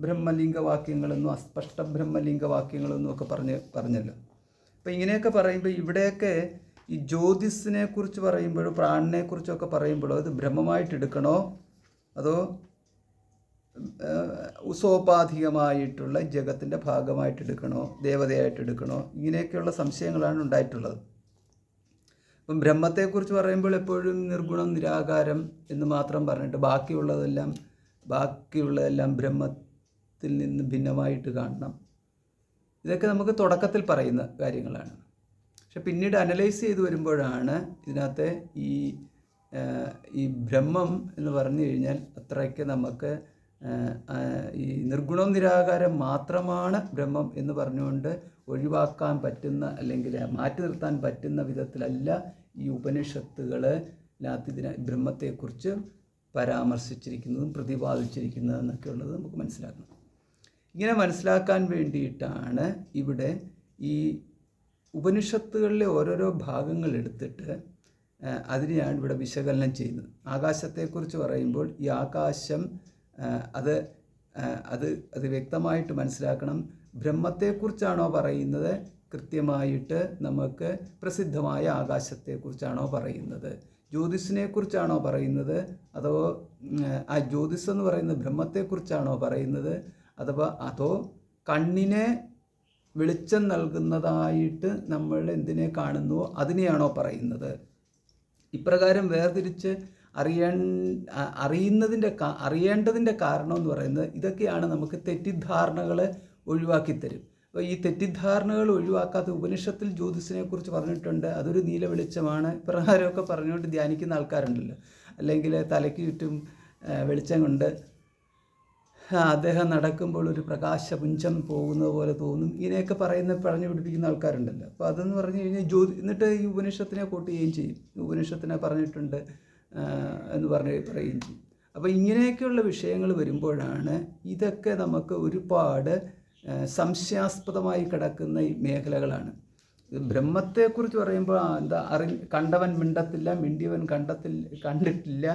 ബ്രഹ്മലിംഗവാക്യങ്ങളെന്നും അസ്പഷ്ട ബ്രഹ്മലിംഗവാക്യങ്ങളെന്നും ഒക്കെ പറഞ്ഞല്ലോ. അപ്പോൾ ഇങ്ങനെയൊക്കെ പറയുമ്പോൾ ഇവിടെയൊക്കെ ഈ ജ്യോതിസിനെ കുറിച്ച് പറയുമ്പോഴോ പ്രാണനെക്കുറിച്ചൊക്കെ പറയുമ്പോഴോ അത് ബ്രഹ്മമായിട്ട് എടുക്കണോ അതോ ഉസോപാധികമായിട്ടുള്ള ജഗത്തിൻ്റെ ഭാഗമായിട്ട് എടുക്കണോ, ദേവതയായിട്ട് എടുക്കണോ, ഇങ്ങനെയൊക്കെയുള്ള സംശയങ്ങളാണ് ഉണ്ടായിട്ടുള്ളത്. അപ്പം ബ്രഹ്മത്തെക്കുറിച്ച് പറയുമ്പോൾ എപ്പോഴും നിർഗുണം നിരാകാരം എന്ന് മാത്രം പറഞ്ഞിട്ട് ബാക്കിയുള്ളതെല്ലാം ബ്രഹ്മത്തിൽ നിന്ന് ഭിന്നമായിട്ട് കാണണം. ഇതൊക്കെ നമുക്ക് തുടക്കത്തിൽ പറയുന്ന കാര്യങ്ങളാണ്. പക്ഷെ പിന്നീട് അനലൈസ് ചെയ്ത് വരുമ്പോഴാണ് ഇതിനകത്തെ ഈ ബ്രഹ്മം എന്ന് പറഞ്ഞു കഴിഞ്ഞാൽ അത്രയ്ക്ക് നമുക്ക് ഈ നിർഗുണം നിരാകാരം മാത്രമാണ് ബ്രഹ്മം എന്ന് പറഞ്ഞുകൊണ്ട് ഒഴിവാക്കാൻ പറ്റുന്ന അല്ലെങ്കിൽ മാറ്റി നിർത്താൻ പറ്റുന്ന വിധത്തിലല്ല ഈ ഉപനിഷത്തുകളിനകത്ത് ബ്രഹ്മത്തെക്കുറിച്ച് പരാമർശിച്ചിരിക്കുന്നതും പ്രതിപാദിച്ചിരിക്കുന്നതെന്നൊക്കെ ഉള്ളത് നമുക്ക് മനസ്സിലാക്കണം. ഇങ്ങനെ മനസ്സിലാക്കാൻ വേണ്ടിയിട്ടാണ് ഇവിടെ ഈ ഉപനിഷത്തുകളിലെ ഓരോരോ ഭാഗങ്ങൾ എടുത്തിട്ട് അതിനെയാണ് ഇവിടെ വിശകലനം ചെയ്യുന്നത്. ആകാശത്തെക്കുറിച്ച് പറയുമ്പോൾ ഈ ആകാശം അത് വ്യക്തമായിട്ട് മനസ്സിലാക്കണം. ബ്രഹ്മത്തെക്കുറിച്ചാണോ പറയുന്നത്, കൃത്യമായിട്ട് നമുക്ക് പ്രസിദ്ധമായ ആകാശത്തെക്കുറിച്ചാണോ പറയുന്നത്, ജ്യോതിസിനെക്കുറിച്ചാണോ പറയുന്നത്, അതോ ആ ജ്യോതിസ് എന്ന് പറയുന്ന ബ്രഹ്മത്തെക്കുറിച്ചാണോ പറയുന്നത്, അതോ കണ്ണിനെ വെളിച്ചം നൽകുന്നതായിട്ട് നമ്മൾ എന്തിനെ കാണുന്നുവോ അതിനെയാണോ പറയുന്നത്? ഇപ്രകാരം വേർതിരിച്ച് അറിയേണ്ടതിൻ്റെ കാരണം എന്ന് പറയുന്നത് ഇതൊക്കെയാണ് നമുക്ക് തെറ്റിദ്ധാരണകൾ ഒഴിവാക്കി തരും. അപ്പോൾ ഈ തെറ്റിദ്ധാരണകൾ ഒഴിവാക്കാത്ത ഉപനിഷത്തിൽ ജ്യോതിസിനെ കുറിച്ച് പറഞ്ഞിട്ടുണ്ട്, അതൊരു നീല വെളിച്ചമാണ്. ഇപ്രകാരമൊക്കെ പറഞ്ഞുകൊണ്ട് ധ്യാനിക്കുന്ന ആൾക്കാരുണ്ടല്ലോ, അല്ലെങ്കിൽ തലയ്ക്ക് ചുറ്റും വെളിച്ചം കൊണ്ട് അദ്ദേഹം നടക്കുമ്പോൾ ഒരു പ്രകാശപുഞ്ചം പോകുന്നത് പോലെ തോന്നും, ഇങ്ങനെയൊക്കെ പറഞ്ഞു പിടിപ്പിക്കുന്ന ആൾക്കാരുണ്ടല്ലോ. അപ്പോൾ അതെന്ന് പറഞ്ഞു കഴിഞ്ഞാൽ എന്നിട്ട് ഈ ഉപനിഷത്തിനെ കോട്ട് ചെയ്യുകയും ചെയ്യും, ഉപനിഷത്തിനെ പറഞ്ഞിട്ടുണ്ട് എന്ന് പറയുകയും ചെയ്യും. അപ്പോൾ ഇങ്ങനെയൊക്കെയുള്ള വിഷയങ്ങൾ വരുമ്പോഴാണ് ഇതൊക്കെ നമുക്ക് ഒരുപാട് സംശയാസ്പദമായി കിടക്കുന്ന ഈ മേഖലകളാണ്. ബ്രഹ്മത്തെക്കുറിച്ച് പറയുമ്പോൾ കണ്ടവൻ മിണ്ടത്തില്ല, മിണ്ടിയവൻ കണ്ടിട്ടില്ല,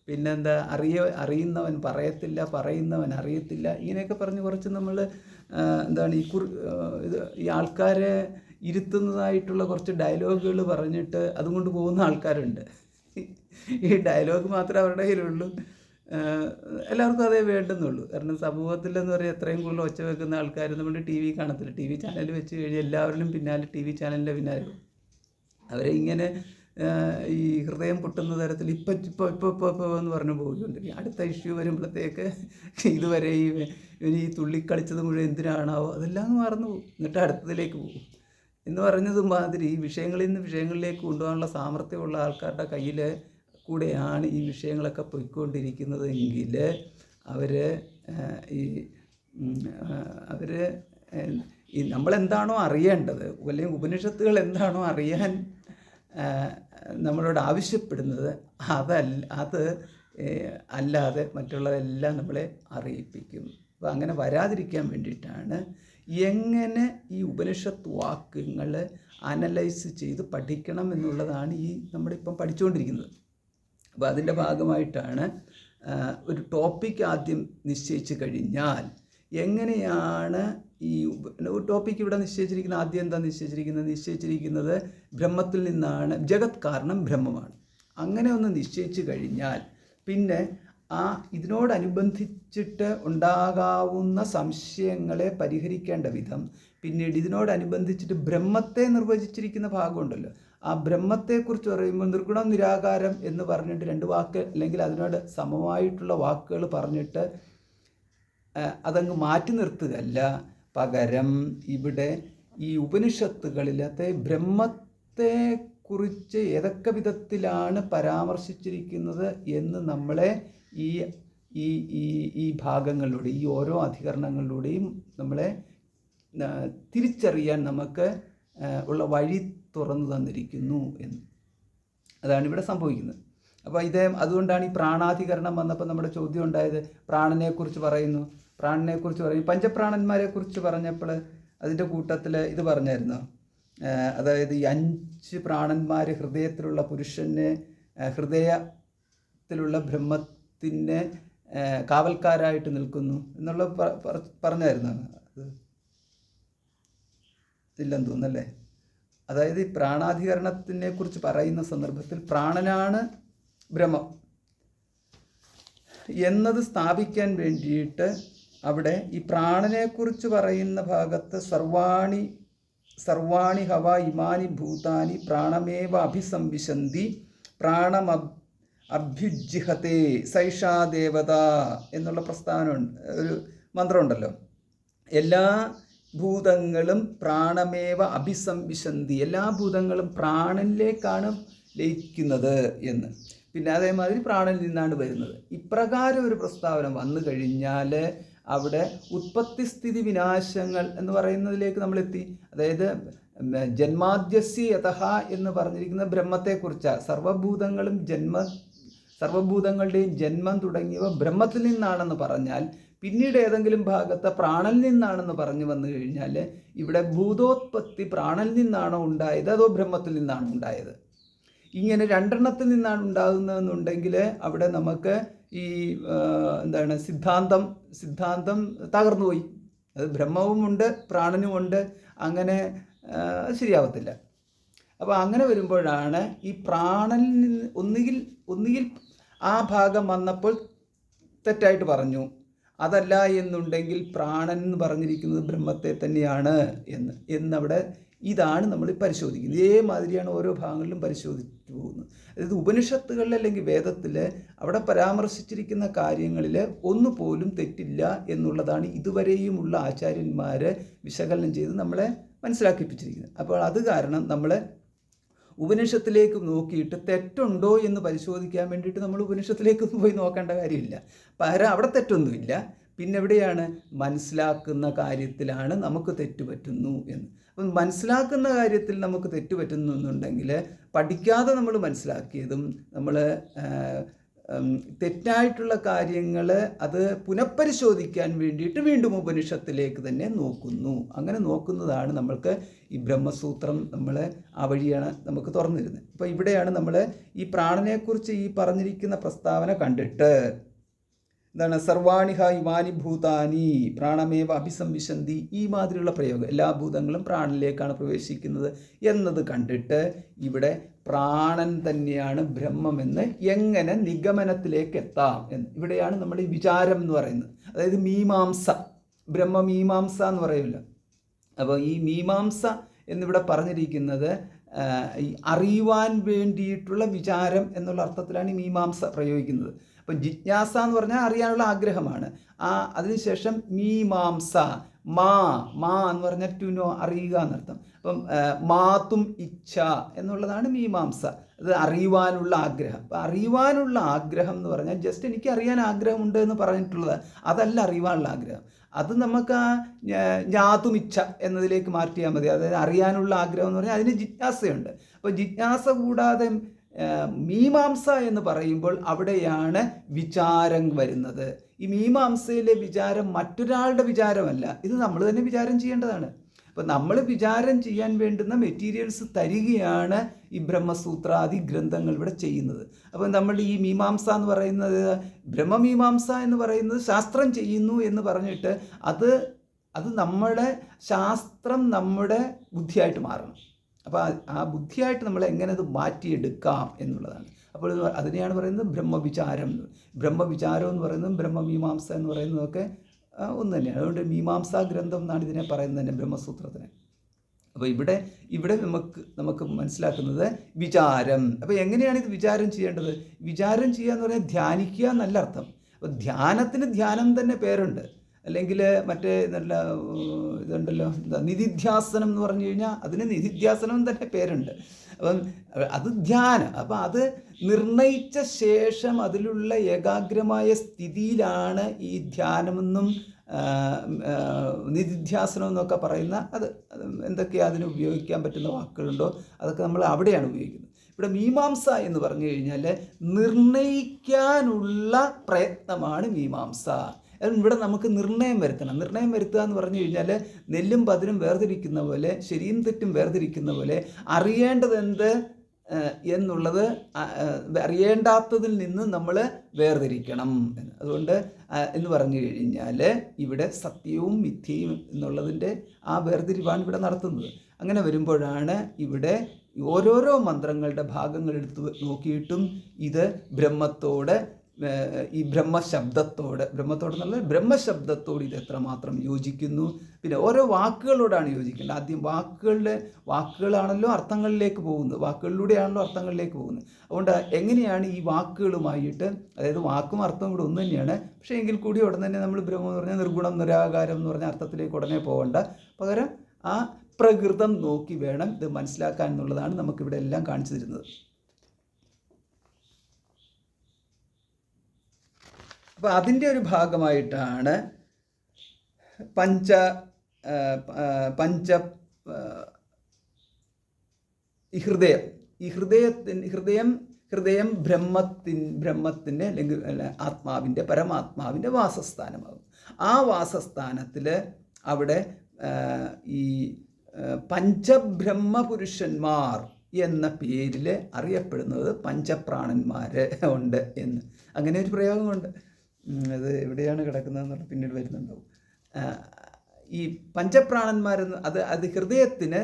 പിന്നെന്താ അറിയുന്നവൻ പറയത്തില്ല, പറയുന്നവൻ അറിയത്തില്ല, ഇങ്ങനെയൊക്കെ പറഞ്ഞ് കുറച്ച് നമ്മൾ ഈ ആൾക്കാരെ ഇരുത്തുന്നതായിട്ടുള്ള കുറച്ച് ഡയലോഗുകൾ പറഞ്ഞിട്ട് അതുകൊണ്ട് പോകുന്ന ആൾക്കാരുണ്ട്. ഈ ഡയലോഗ് മാത്രമേ അവരുടെ കയ്യിലുള്ളൂ, എല്ലാവർക്കും അതേ വേണ്ടുന്നുള്ളൂ. കാരണം സമൂഹത്തിലെന്ന് പറയുക എത്രയും കൂടുതൽ ഒച്ച വെക്കുന്ന ആൾക്കാർ നമ്മുടെ ടി വി കാണത്തില്ല. ടി വി ചാനൽ വെച്ച് കഴിഞ്ഞാൽ എല്ലാവരിലും പിന്നാലെ ടി വി ചാനലിൻ്റെ പിന്നാലെ അവരെ ഇങ്ങനെ ഈ ഹൃദയം പൊട്ടുന്ന തരത്തിൽ ഇപ്പോൾ എന്ന് പറഞ്ഞു പോയിക്കൊണ്ടിരിക്കും. അടുത്ത ഇഷ്യൂ വരുമ്പോഴത്തേക്ക് ഇതുവരെ ഈ തുള്ളിക്കളിച്ചത് മുഴുവൻ എന്തിനാണാവോ അതെല്ലാം മറന്നു പോകും, എന്നിട്ട് അടുത്തതിലേക്ക് പോകും എന്ന് പറഞ്ഞത് മാതിരി ഈ വിഷയങ്ങളിൽ നിന്ന് വിഷയങ്ങളിലേക്ക് കൊണ്ടുപോകാനുള്ള സാമർഥ്യമുള്ള ആൾക്കാരുടെ കയ്യിൽ കൂടെയാണ് ഈ വിഷയങ്ങളൊക്കെ പോയിക്കൊണ്ടിരിക്കുന്നത് എങ്കിൽ അവർ ഈ നമ്മളെന്താണോ അറിയേണ്ടത്, അല്ലെങ്കിൽ ഉപനിഷത്തുകൾ എന്താണോ അറിയാൻ നമ്മളോട് ആവശ്യപ്പെടുന്നത് അത് അല്ലാതെ മറ്റുള്ളതെല്ലാം നമ്മളെ അറിയിപ്പിക്കും. അപ്പോൾ അങ്ങനെ വരാതിരിക്കാൻ വേണ്ടിയിട്ടാണ് എങ്ങനെ ഈ ഉപനിഷത്ത് വാക്യങ്ങൾ അനലൈസ് ചെയ്ത് പഠിക്കണം എന്നുള്ളതാണ് നമ്മളിപ്പം പഠിച്ചുകൊണ്ടിരിക്കുന്നത്. അപ്പോൾ അതിൻ്റെ ഭാഗമായിട്ടാണ് ഒരു ടോപ്പിക്ക് ആദ്യം നിശ്ചയിച്ച് കഴിഞ്ഞാൽ എങ്ങനെയാണ് ഈ ടോപ്പിക്ക് ഇവിടെ നിശ്ചയിച്ചിരിക്കുന്നത്. ആദ്യം എന്താ നിശ്ചയിച്ചിരിക്കുന്നത് ബ്രഹ്മത്തിൽ നിന്നാണ്, ജഗത് കാരണം ബ്രഹ്മമാണ്. അങ്ങനെ ഒന്ന് നിശ്ചയിച്ച് കഴിഞ്ഞാൽ പിന്നെ ഇതിനോടനുബന്ധിച്ചിട്ട് ഉണ്ടാകാവുന്ന സംശയങ്ങളെ പരിഹരിക്കേണ്ട വിധം, പിന്നീട് ഇതിനോടനുബന്ധിച്ചിട്ട് ബ്രഹ്മത്തെ നിർവചിച്ചിരിക്കുന്ന ഭാഗമുണ്ടല്ലോ, ആ ബ്രഹ്മത്തെക്കുറിച്ച് പറയുമ്പോൾ നിർഗുണം നിരാകാരം എന്ന് പറഞ്ഞിട്ട് 2 വാക്ക് അല്ലെങ്കിൽ അതിനോട് സമമായിട്ടുള്ള വാക്കുകൾ പറഞ്ഞിട്ട് അതങ്ങ് മാറ്റി നിർത്തുകയല്ല, പകരം ഇവിടെ ഈ ഉപനിഷത്തുകളിലത്തെ ബ്രഹ്മത്തെക്കുറിച്ച് ഏതൊക്കെ വിധത്തിലാണ് പരാമർശിച്ചിരിക്കുന്നത് എന്ന് നമ്മളെ ഈ ഭാഗങ്ങളിലൂടെ, ഈ ഓരോ അധികരണങ്ങളിലൂടെയും നമ്മളെ തിരിച്ചറിയാൻ നമുക്ക് ഉള്ള വഴി തുറന്നു തന്നിരിക്കുന്നു എന്ന്. അതാണ് ഇവിടെ സംഭവിക്കുന്നത്. അപ്പോൾ അതുകൊണ്ടാണ് ഈ പ്രാണാധികരണം വന്നപ്പോൾ നമ്മുടെ ചോദ്യം ഉണ്ടായത്. പ്രാണനെക്കുറിച്ച് പറയും, പഞ്ചപ്രാണന്മാരെക്കുറിച്ച് പറഞ്ഞപ്പോൾ അതിൻ്റെ കൂട്ടത്തിൽ ഇത് പറഞ്ഞായിരുന്നു, അതായത് ഈ 5 പ്രാണന്മാർ ഹൃദയത്തിലുള്ള പുരുഷനെ, ഹൃദയത്തിലുള്ള ബ്രഹ്മത്തിനെ കാവൽക്കാരായിട്ട് നിൽക്കുന്നു എന്നുള്ള പറഞ്ഞായിരുന്നു. അത് ഇല്ലെന്ന് തോന്നുന്നല്ലേ. അതായത് ഈ പ്രാണാധികരണത്തിനെ കുറിച്ച് പറയുന്ന സന്ദർഭത്തിൽ പ്രാണനാണ് ബ്രഹ്മം എന്നത് സ്ഥാപിക്കാൻ വേണ്ടിയിട്ട് അവിടെ ഈ പ്രാണനെക്കുറിച്ച് പറയുന്ന ഭാഗത്ത് സർവാണി ഹവ ഇമാനി ഭൂതാനി പ്രാണമേവ അഭിസംവിശന്തി പ്രാണം അഭ്യുജ്ജിഹത്തെ സൈഷാ ദേവത എന്നുള്ള പ്രസ്താവന ഒരു മന്ത്രമുണ്ടല്ലോ. എല്ലാ ഭൂതങ്ങളും പ്രാണമേവ അഭിസംവിശന്തി, എല്ലാ ഭൂതങ്ങളും പ്രാണനിലേക്കാണ് ലയിക്കുന്നത് എന്ന്. പിന്നെ അതേമാതിരി പ്രാണനിൽ നിന്നാണ് വരുന്നത്. ഇപ്രകാരം ഒരു പ്രസ്താവന വന്നു കഴിഞ്ഞാൽ അവിടെ ഉത്പത്തി സ്ഥിതി വിനാശങ്ങൾ എന്ന് പറയുന്നതിലേക്ക് നമ്മളെത്തി. അതായത് ജന്മാദ്യസ്യ യതഃ എന്ന് പറഞ്ഞിരിക്കുന്ന ബ്രഹ്മത്തെക്കുറിച്ചാണ്. സർവഭൂതങ്ങളുടെയും ജന്മം തുടങ്ങിയവ ബ്രഹ്മത്തിൽ നിന്നാണെന്ന് പറഞ്ഞാൽ പിന്നീട് ഏതെങ്കിലും ഭാഗത്ത് പ്രാണനിൽ നിന്നാണെന്ന് പറഞ്ഞു വന്നു കഴിഞ്ഞാൽ ഇവിടെ ഭൂതോത്പത്തി പ്രാണനിൽ നിന്നാണോ ഉണ്ടായത് അതോ ബ്രഹ്മത്തിൽ നിന്നാണോ ഉണ്ടായത്? ഇങ്ങനെ രണ്ടെണ്ണത്തിൽ നിന്നാണ് ഉണ്ടാകുന്നതെന്നുണ്ടെങ്കിൽ അവിടെ നമുക്ക് ഈ സിദ്ധാന്തം തകർന്നുപോയി. അത് ബ്രഹ്മവുമുണ്ട് പ്രാണനുമുണ്ട്, അങ്ങനെ ശരിയാവത്തില്ല. അപ്പോൾ അങ്ങനെ വരുമ്പോഴാണ് ഈ പ്രാണനിൽ നിന്ന് ഒന്നുകിൽ ആ ഭാഗം വന്നപ്പോൾ തെറ്റായിട്ട് പറഞ്ഞു, അതല്ല എന്നുണ്ടെങ്കിൽ പ്രാണൻ എന്ന് പറഞ്ഞിരിക്കുന്നത് ബ്രഹ്മത്തെ തന്നെയാണ് എന്നവിടെ ഇതാണ് നമ്മൾ പരിശോധിക്കുന്നത്. ഇതേമാതിരിയാണ് ഓരോ ഭാഗങ്ങളിലും പരിശോധിച്ചു പോകുന്നത്. അതായത് ഉപനിഷത്തുകളിൽ അല്ലെങ്കിൽ വേദത്തിൽ അവിടെ പരാമർശിച്ചിരിക്കുന്ന കാര്യങ്ങളിൽ ഒന്നുപോലും തെറ്റില്ല എന്നുള്ളതാണ് ഇതുവരെയുമുള്ള ആചാര്യന്മാർ വിശകലനം ചെയ്ത് നമ്മളെ മനസ്സിലാക്കിപ്പിച്ചിരിക്കുന്നത്. അപ്പോൾ അത് കാരണം നമ്മൾ ഉപനിഷത്തിലേക്ക് നോക്കിയിട്ട് തെറ്റുണ്ടോ എന്ന് പരിശോധിക്കാൻ വേണ്ടിയിട്ട് നമ്മൾ ഉപനിഷത്തിലേക്കൊന്നും പോയി നോക്കേണ്ട കാര്യമില്ല. അവിടെ തെറ്റൊന്നുമില്ല. പിന്നെ എവിടെയാണ് മനസ്സിലാക്കുന്ന കാര്യത്തിലാണ് നമുക്ക് തെറ്റുപറ്റുന്നു എന്ന്. അപ്പം മനസ്സിലാക്കുന്ന കാര്യത്തിൽ നമുക്ക് തെറ്റുപറ്റുന്നു എന്നുണ്ടെങ്കിൽ പഠിക്കാതെ നമ്മൾ മനസ്സിലാക്കിയതും നമ്മൾ തെറ്റായിട്ടുള്ള കാര്യങ്ങൾ അത് പുനഃപരിശോധിക്കാൻ വേണ്ടിയിട്ട് വീണ്ടും ഉപനിഷത്തിലേക്ക് തന്നെ നോക്കുന്നു. അങ്ങനെ നോക്കുന്നതാണ് നമ്മൾക്ക് ഈ ബ്രഹ്മസൂത്രം നമ്മളെ ആ വഴിയാണ് നമുക്ക് തുറന്നിരുന്നത്. അപ്പോൾ ഇവിടെയാണ് നമ്മൾ ഈ പ്രാണനെക്കുറിച്ച് ഈ പറഞ്ഞിരിക്കുന്ന പ്രസ്താവന കണ്ടിട്ട് എന്താണ് സർവാണിഹ ഇമാനി ഭൂതാനി പ്രാണമേവ അഭിസംവിശന്തി ഈ മാതിരിയുള്ള പ്രയോഗം, എല്ലാ ഭൂതങ്ങളും പ്രാണനിലേക്കാണ് പ്രവേശിക്കുന്നത് എന്നത് കണ്ടിട്ട് ഇവിടെ പ്രാണൻ തന്നെയാണ് ബ്രഹ്മമെന്ന് എങ്ങനെ നിഗമനത്തിലേക്ക് എത്താം എന്ന് ഇവിടെയാണ് നമ്മൾ ഈ വിചാരം എന്ന് പറയുന്നത്. അതായത് മീമാംസ, ബ്രഹ്മമീമാംസ എന്ന് പറയില്ല. അപ്പോൾ ഈ മീമാംസ എന്നിവിടെ പറഞ്ഞിരിക്കുന്നത് ഈ അറിയുവാൻ വേണ്ടിയിട്ടുള്ള വിചാരം എന്നുള്ള അർത്ഥത്തിലാണ് ഈ മീമാംസ പ്രയോഗിക്കുന്നത്. അപ്പം ജിജ്ഞാസ എന്ന് പറഞ്ഞാൽ അറിയാനുള്ള ആഗ്രഹമാണ്. അതിനുശേഷം മീമാംസ, മാ എന്ന് പറഞ്ഞാൽ ടു നോ, അറിയുക എന്നർത്ഥം. അപ്പം മാത്തും ഇച്ഛ എന്നുള്ളതാണ് മീമാംസ, അത് അറിയുവാനുള്ള ആഗ്രഹം. അപ്പം അറിയുവാനുള്ള ആഗ്രഹം എന്ന് പറഞ്ഞാൽ ജസ്റ്റ് എനിക്ക് അറിയാൻ ആഗ്രഹമുണ്ട് എന്ന് പറഞ്ഞിട്ടുള്ളത് അതല്ല അറിയുവാനുള്ള ആഗ്രഹം. അത് നമുക്ക് ജ്ഞാതും ഇച്ഛ എന്നതിലേക്ക് മാറ്റിയാൽ മതി. അതായത് അറിയാനുള്ള ആഗ്രഹം എന്ന് പറഞ്ഞാൽ അതിന് ജിജ്ഞാസയുണ്ട്. അപ്പോൾ ജിജ്ഞാസ കൂടാതെ മീമാംസ എന്ന് പറയുമ്പോൾ അവിടെയാണ് വിചാരം വരുന്നത്. ഈ മീമാംസയിലെ വിചാരം മറ്റൊരാളുടെ വിചാരമല്ല, ഇത് നമ്മൾ തന്നെ വിചാരം ചെയ്യേണ്ടതാണ്. അപ്പോൾ നമ്മൾ വിചാരം ചെയ്യാൻ വേണ്ടുന്ന മെറ്റീരിയൽസ് തരികയാണ് ഈ ബ്രഹ്മസൂത്രാദി ഗ്രന്ഥങ്ങൾ ഇവിടെ ചെയ്യുന്നത്. അപ്പോൾ നമ്മൾ ഈ മീമാംസ എന്ന് പറയുന്നത്, ബ്രഹ്മമീമാംസ എന്ന് പറയുന്നത് ശാസ്ത്രം ചെയ്യുന്നു എന്ന് പറഞ്ഞിട്ട് അത് നമ്മുടെ ശാസ്ത്രം നമ്മുടെ ബുദ്ധിയായിട്ട് മാറണം. അപ്പോൾ ആ ബുദ്ധിയായിട്ട് നമ്മൾ എങ്ങനെ അത് മാറ്റിയെടുക്കാം എന്നുള്ളതാണ്. അപ്പോൾ അതിനെയാണ് പറയുന്നത് ബ്രഹ്മവിചാരം. ബ്രഹ്മവിചാരം എന്ന് പറയുന്നതും ബ്രഹ്മമീമാംസ എന്ന് പറയുന്നതൊക്കെ ഒന്ന് തന്നെയാണ്. അതുകൊണ്ട് മീമാംസാ ഗ്രന്ഥം എന്നാണ് ഇതിനെ പറയുന്നത് തന്നെ, ബ്രഹ്മസൂത്രത്തിന്. അപ്പോൾ ഇവിടെ നമുക്ക് മനസ്സിലാക്കുന്നത് വിചാരം. അപ്പോൾ എങ്ങനെയാണ് ഇത് വിചാരം ചെയ്യേണ്ടത്? വിചാരം ചെയ്യുക എന്ന് പറഞ്ഞാൽ ധ്യാനിക്കുക എന്നല്ല അർത്ഥം. അപ്പോൾ ധ്യാനത്തിന് ധ്യാനം തന്നെ പേരുണ്ട്. അല്ലെങ്കിൽ മറ്റേ നല്ല ഇതുണ്ടല്ലോ, നിധിധ്യാസനം എന്ന് പറഞ്ഞു കഴിഞ്ഞാൽ അതിന് നിധിധ്യാസനം തന്നെ പേരുണ്ട്. അപ്പം അത് ധ്യാനം. അപ്പം അത് നിർണയിച്ച ശേഷം അതിലുള്ള ഏകാഗ്രമായ സ്ഥിതിയിലാണ് ഈ ധ്യാനമെന്നും നിധിധ്യാസനം എന്നൊക്കെ പറയുന്ന അത് എന്തൊക്കെയാണ് അതിന് ഉപയോഗിക്കാൻ പറ്റുന്ന വാക്കുകളുണ്ടോ അതൊക്കെ നമ്മൾ അവിടെയാണ് ഉപയോഗിക്കുന്നത്. ഇവിടെ മീമാംസ എന്ന് പറഞ്ഞു കഴിഞ്ഞാൽ നിർണയിക്കാനുള്ള പ്രയത്നമാണ് മീമാംസ. ഇവിടെ നമുക്ക് നിർണയം വരുത്തണം. നിർണയം വരുത്തുക എന്ന് പറഞ്ഞു കഴിഞ്ഞാൽ നെല്ലും പതിരും വേർതിരിക്കുന്ന പോലെ, ശരിയും തെറ്റും വേർതിരിക്കുന്ന പോലെ അറിയേണ്ടത് എന്ത് എന്നുള്ളത് അറിയേണ്ടാത്തതിൽ നിന്ന് നമ്മൾ വേർതിരിക്കണം. അതുകൊണ്ട് എന്ന് പറഞ്ഞു കഴിഞ്ഞാൽ ഇവിടെ സത്യവും മിഥ്യയും എന്നുള്ളതിൻ്റെ ആ വേർതിരിവാണ് ഇവിടെ നടത്തുന്നത്. അങ്ങനെ വരുമ്പോഴാണ് ഇവിടെ ഓരോരോ മന്ത്രങ്ങളുടെ ഭാഗങ്ങൾ എടുത്ത് നോക്കിയിട്ടും ഇത് ബ്രഹ്മത്തോട്, ഈ ബ്രഹ്മശബ്ദത്തോട് എന്നുള്ളത് ബ്രഹ്മശബ്ദത്തോട് ഇത് എത്രമാത്രം യോജിക്കുന്നു. പിന്നെ ഓരോ വാക്കുകളോടാണ് യോജിക്കേണ്ടത്. ആദ്യം വാക്കുകളാണല്ലോ അർത്ഥങ്ങളിലേക്ക് പോകുന്നത്, വാക്കുകളിലൂടെയാണല്ലോ അർത്ഥങ്ങളിലേക്ക് പോകുന്നത്. അതുകൊണ്ട് എങ്ങനെയാണ് ഈ വാക്കുകളുമായിട്ട്, അതായത് വാക്കും അർത്ഥവും കൂടെ ഒന്ന് തന്നെയാണ്, പക്ഷേ എങ്കിൽ കൂടി ഉടനെ തന്നെ നമ്മൾ ബ്രഹ്മം എന്ന് പറഞ്ഞാൽ നിർഗുണം നിരാകാരം എന്ന് പറഞ്ഞ അർത്ഥത്തിലേക്ക് ഉടനെ പോകണ്ട, പകരം ആ പ്രകൃതം നോക്കി വേണം ഇത് മനസ്സിലാക്കാൻ എന്നുള്ളതാണ് നമുക്കിവിടെ എല്ലാം കാണിച്ചു തരുന്നത്. അപ്പോൾ അതിൻ്റെ ഒരു ഭാഗമായിട്ടാണ് ഹൃദയം. ഈ ഹൃദയം ബ്രഹ്മത്തിൻ്റെ അല്ലെങ്കിൽ ആത്മാവിൻ്റെ, പരമാത്മാവിൻ്റെ വാസസ്ഥാനമാകും. ആ വാസസ്ഥാനത്തിൽ അവിടെ ഈ പഞ്ചബ്രഹ്മപുരുഷന്മാർ എന്ന പേരിൽ അറിയപ്പെടുന്നത് പഞ്ചപ്രാണന്മാർ ഉണ്ട് എന്ന്, അങ്ങനെ ഒരു പ്രയോഗമുണ്ട്. അത് എവിടെയാണ് കിടക്കുന്നതെന്നുള്ള പിന്നീട് വരുന്നുണ്ടാവും. ഈ പഞ്ചപ്രാണന്മാരെന്ന് അത് ഹൃദയത്തിന്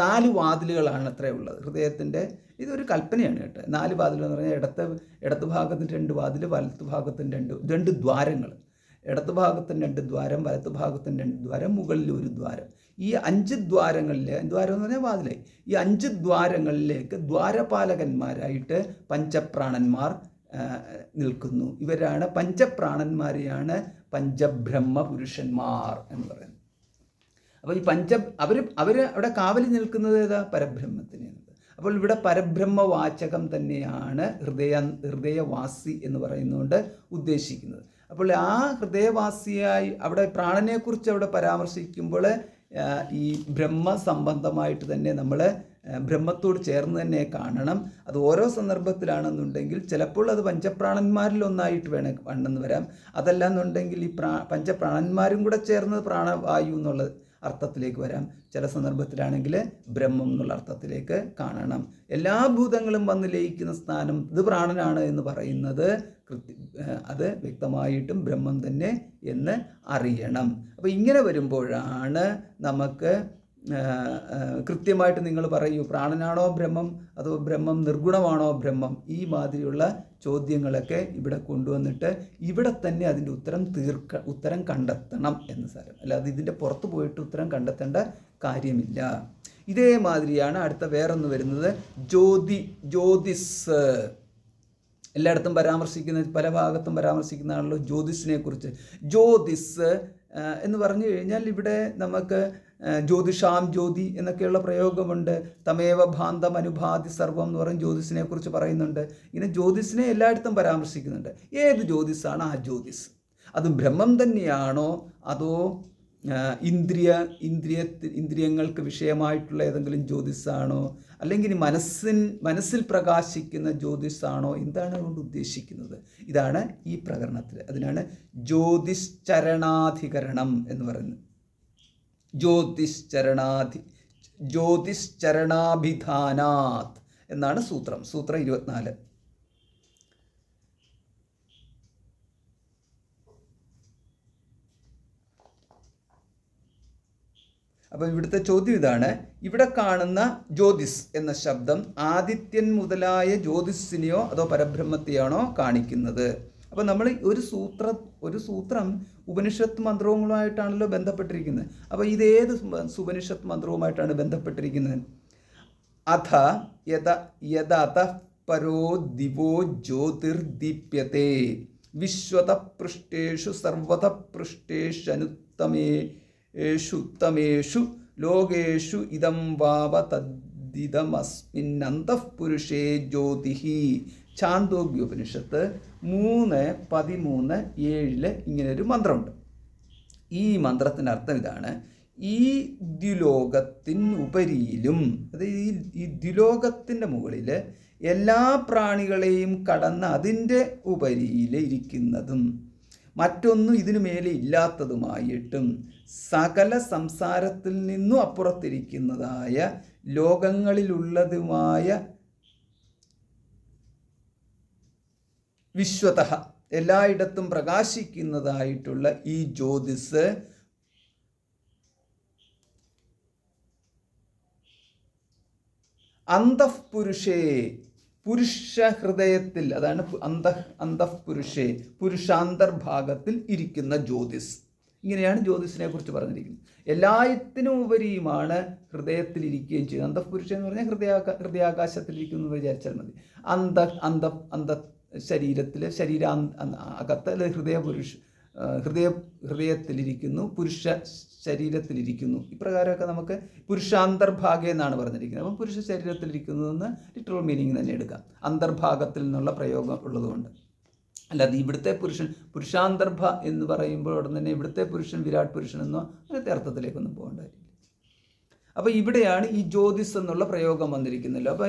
4 വാതിലുകളാണ് അത്രേ ഉള്ളത്. ഹൃദയത്തിൻ്റെ ഇതൊരു കൽപ്പനയാണ് കേട്ടോ. 4 വാതിൽ എന്ന് പറഞ്ഞാൽ ഇടത്ത് ഭാഗത്തിന് 2 വാതിൽ, വലത്ത് ഭാഗത്തിന് 2 ദ്വാരങ്ങൾ. ഇടത്ത് ഭാഗത്തിന് 2 ദ്വാരം, വലത്ത് ഭാഗത്തിന് 2 ദ്വാരം, മുകളിൽ 1 ദ്വാരം. ഈ 5 ദ്വാരങ്ങളിലെ, ദ്വാരം എന്ന് പറഞ്ഞാൽ വാതിലായി, ഈ 5 ദ്വാരങ്ങളിലേക്ക് ദ്വാരപാലകന്മാരായിട്ട് പഞ്ചപ്രാണന്മാർ നിൽക്കുന്നു. ഇവരാണ് പഞ്ചപ്രാണന്മാരെയാണ് പഞ്ചബ്രഹ്മ പുരുഷന്മാർ എന്ന് പറയുന്നത്. അപ്പോൾ ഈ അവർ അവിടെ കാവലി നിൽക്കുന്നത് ഏതാ? പരബ്രഹ്മത്തിനെയാണ്. അപ്പോൾ ഇവിടെ പരബ്രഹ്മവാചകം തന്നെയാണ് ഹൃദയവാസി എന്ന് പറയുന്നതുകൊണ്ട് ഉദ്ദേശിക്കുന്നത്. അപ്പോൾ ആ ഹൃദയവാസിയായി അവിടെ പ്രാണനെക്കുറിച്ച് അവിടെ പരാമർശിക്കുമ്പോൾ ഈ ബ്രഹ്മസംബന്ധമായിട്ട് തന്നെ നമ്മൾ ബ്രഹ്മത്തോട് ചേർന്ന് തന്നെ കാണണം. അത് ഓരോ സന്ദർഭത്തിലാണെന്നുണ്ടെങ്കിൽ ചിലപ്പോൾ അത് പഞ്ചപ്രാണന്മാരിൽ ഒന്നായിട്ട് വേണമെന്ന് വരാം. അതല്ല എന്നുണ്ടെങ്കിൽ ഈ പഞ്ചപ്രാണന്മാരും കൂടെ ചേർന്ന് പ്രാണവായു എന്നുള്ള അർത്ഥത്തിലേക്ക് വരാം. ചില സന്ദർഭത്തിലാണെങ്കിൽ ബ്രഹ്മം എന്നുള്ള അർത്ഥത്തിലേക്ക് കാണണം. എല്ലാ ഭൂതങ്ങളും വന്ന് ലയിക്കുന്ന സ്ഥാനം ഇത് പ്രാണനാണ് എന്ന് പറയുന്നത് അത് വ്യക്തമായിട്ടും ബ്രഹ്മം തന്നെ എന്ന് അറിയണം. അപ്പോൾ ഇങ്ങനെ വരുമ്പോഴാണ് നമുക്ക് കൃത്യമായിട്ട് നിങ്ങൾ പറയൂ, പ്രാണനാണോ ബ്രഹ്മം അതോ ബ്രഹ്മം നിർഗുണമാണോ ബ്രഹ്മം? ഈ മാതിരിയുള്ള ചോദ്യങ്ങളൊക്കെ ഇവിടെ കൊണ്ടുവന്നിട്ട് ഇവിടെ തന്നെ അതിൻ്റെ ഉത്തരം കണ്ടെത്തണം എന്ന് സാരം. അല്ലാതെ ഇതിൻ്റെ പുറത്ത് പോയിട്ട് ഉത്തരം കണ്ടെത്തേണ്ട കാര്യമില്ല. ഇതേമാതിരിയാണ് അടുത്ത വേറൊന്ന് വരുന്നത് ജ്യോതിസ്. എല്ലായിടത്തും പല ഭാഗത്തും പരാമർശിക്കുന്നതാണല്ലോ ജ്യോതിസിനെ കുറിച്ച്. ജ്യോതിസ് എന്ന് പറഞ്ഞു കഴിഞ്ഞാൽ ഇവിടെ നമുക്ക് ജ്യോതിഷാം ജ്യോതി എന്നൊക്കെയുള്ള പ്രയോഗമുണ്ട്. തമേവ ഭാന്തം അനുഭാതി സർവം എന്ന് പറയും ജ്യോതിസിനെ കുറിച്ച് പറയുന്നുണ്ട്. ഇങ്ങനെ ജ്യോതിസിനെ എല്ലായിടത്തും പരാമർശിക്കുന്നുണ്ട്. ഏത് ജ്യോതിസാണ് ആ ജ്യോതിസ്? അത് ബ്രഹ്മം തന്നെയാണോ അതോ ഇന്ദ്രിയങ്ങൾക്ക് വിഷയമായിട്ടുള്ള ഏതെങ്കിലും ജ്യോതിസാണോ, അല്ലെങ്കിൽ മനസ്സിൽ പ്രകാശിക്കുന്ന ജ്യോതിസാണോ? എന്താണ് അതുകൊണ്ട് ഉദ്ദേശിക്കുന്നത്? ഇതാണ് ഈ പ്രകരണത്തിൽ. അതിനാണ് ജ്യോതിശ്ചരണാധികരണം എന്ന് പറയുന്നത്. ജ്യോതിശ്ചരണാഭിധാനാത് എന്നാണ് സൂത്രം 24. അപ്പോൾ ഇവിടുത്തെ ചോദ്യം ഇതാണ്, ഇവിടെ കാണുന്ന ജ്യോതിസ് എന്ന ശബ്ദം ആദിത്യൻ മുതലായ ജ്യോതിസിനെയോ അതോ പരബ്രഹ്മത്തെയാണോ കാണിക്കുന്നത്? അപ്പോൾ നമ്മൾ ഒരു സൂത്രം ഉപനിഷത്ത് മന്ത്രവുമായിട്ടാണല്ലോ ബന്ധപ്പെട്ടിരിക്കുന്നത്. അപ്പോൾ ഇതേത് ഉപനിഷത്ത് മന്ത്രവുമായിട്ടാണ് ബന്ധപ്പെട്ടിരിക്കുന്നത്? അഥ യദത പരോ ദിവോ ജ്യോതിർദീപ്യത്തെ വിശ്വത പൃഷ്ടേഷു സർവത പൃഷ്ടേഷനുത്തമേഷു ലോകേഷു ഇദം വാവ തദ്ദിദമസ്മിന്നന്തഃപുരുഷേ ജ്യോതിഹി. ഛാന്തോഗ്യോപനിഷത്ത് 3:13-7 ഇങ്ങനൊരു മന്ത്രമുണ്ട്. ഈ മന്ത്രത്തിൻ്റെ അർത്ഥം ഇതാണ്: ഈ ദ്വിലോകത്തിനുപരിയിലും, അതായത് ഈ ദ്വിലോകത്തിൻ്റെ മുകളിൽ എല്ലാ പ്രാണികളെയും കടന്ന് അതിൻ്റെ ഉപരിയിൽ ഇരിക്കുന്നതും മറ്റൊന്നും ഇതിനു മേലെ ഇല്ലാത്തതുമായിട്ടും സകല സംസാരത്തിൽ നിന്നും അപ്പുറത്തിരിക്കുന്നതായ ലോകങ്ങളിലുള്ളതുമായ വിശ്വതഃ എല്ലായിടത്തും പ്രകാശിക്കുന്നതായിട്ടുള്ള ഈ ജ്യോതിസ് അന്തഃപുരുഷേ പുരുഷ ഹൃദയത്തിൽ, അതാണ് അന്തഃപുരുഷേ പുരുഷാന്തർഭാഗത്തിൽ ഇരിക്കുന്ന ജ്യോതിസ്. ഇങ്ങനെയാണ് ജ്യോതിസിനെ കുറിച്ച് പറഞ്ഞിരിക്കുന്നത്. എല്ലാത്തിനും ഉപരിയുമാണ് ഹൃദയത്തിലിരിക്കുകയും ചെയ്യുന്നത്. അന്തഃപുരുഷൻ എന്ന് പറഞ്ഞാൽ ഹൃദയാകാശത്തിലിരിക്കുന്നു എന്ന് വിചാരിച്ചാൽ മതി. അന്ത ശരീരത്തിൽ അകത്ത് ഹൃദയത്തിലിരിക്കുന്നു, പുരുഷ ശരീരത്തിലിരിക്കുന്നു. ഇപ്രകാരമൊക്കെ നമുക്ക് പുരുഷാന്തർഭാഗം എന്നാണ് പറഞ്ഞിരിക്കുന്നത്. അപ്പം പുരുഷ ശരീരത്തിലിരിക്കുന്നതെന്ന് ലിറ്ററൽ മീനിങ് തന്നെ എടുക്കാം, അന്തർഭാഗത്തിൽ നിന്നുള്ള പ്രയോഗം ഉള്ളതുകൊണ്ട്. അല്ലാതെ ഇവിടുത്തെ പുരുഷാന്തർഭ എന്ന് പറയുമ്പോൾ ഉടൻ തന്നെ ഇവിടുത്തെ പുരുഷൻ വിരാട് പുരുഷൻ എന്നോ അങ്ങനത്തെ അർത്ഥത്തിലേക്കൊന്നും പോകേണ്ടതില്ല. അപ്പോൾ ഇവിടെയാണ് ഈ ജ്യോതിസ് എന്നുള്ള പ്രയോഗം വന്നിരിക്കുന്നല്ലോ. അപ്പോൾ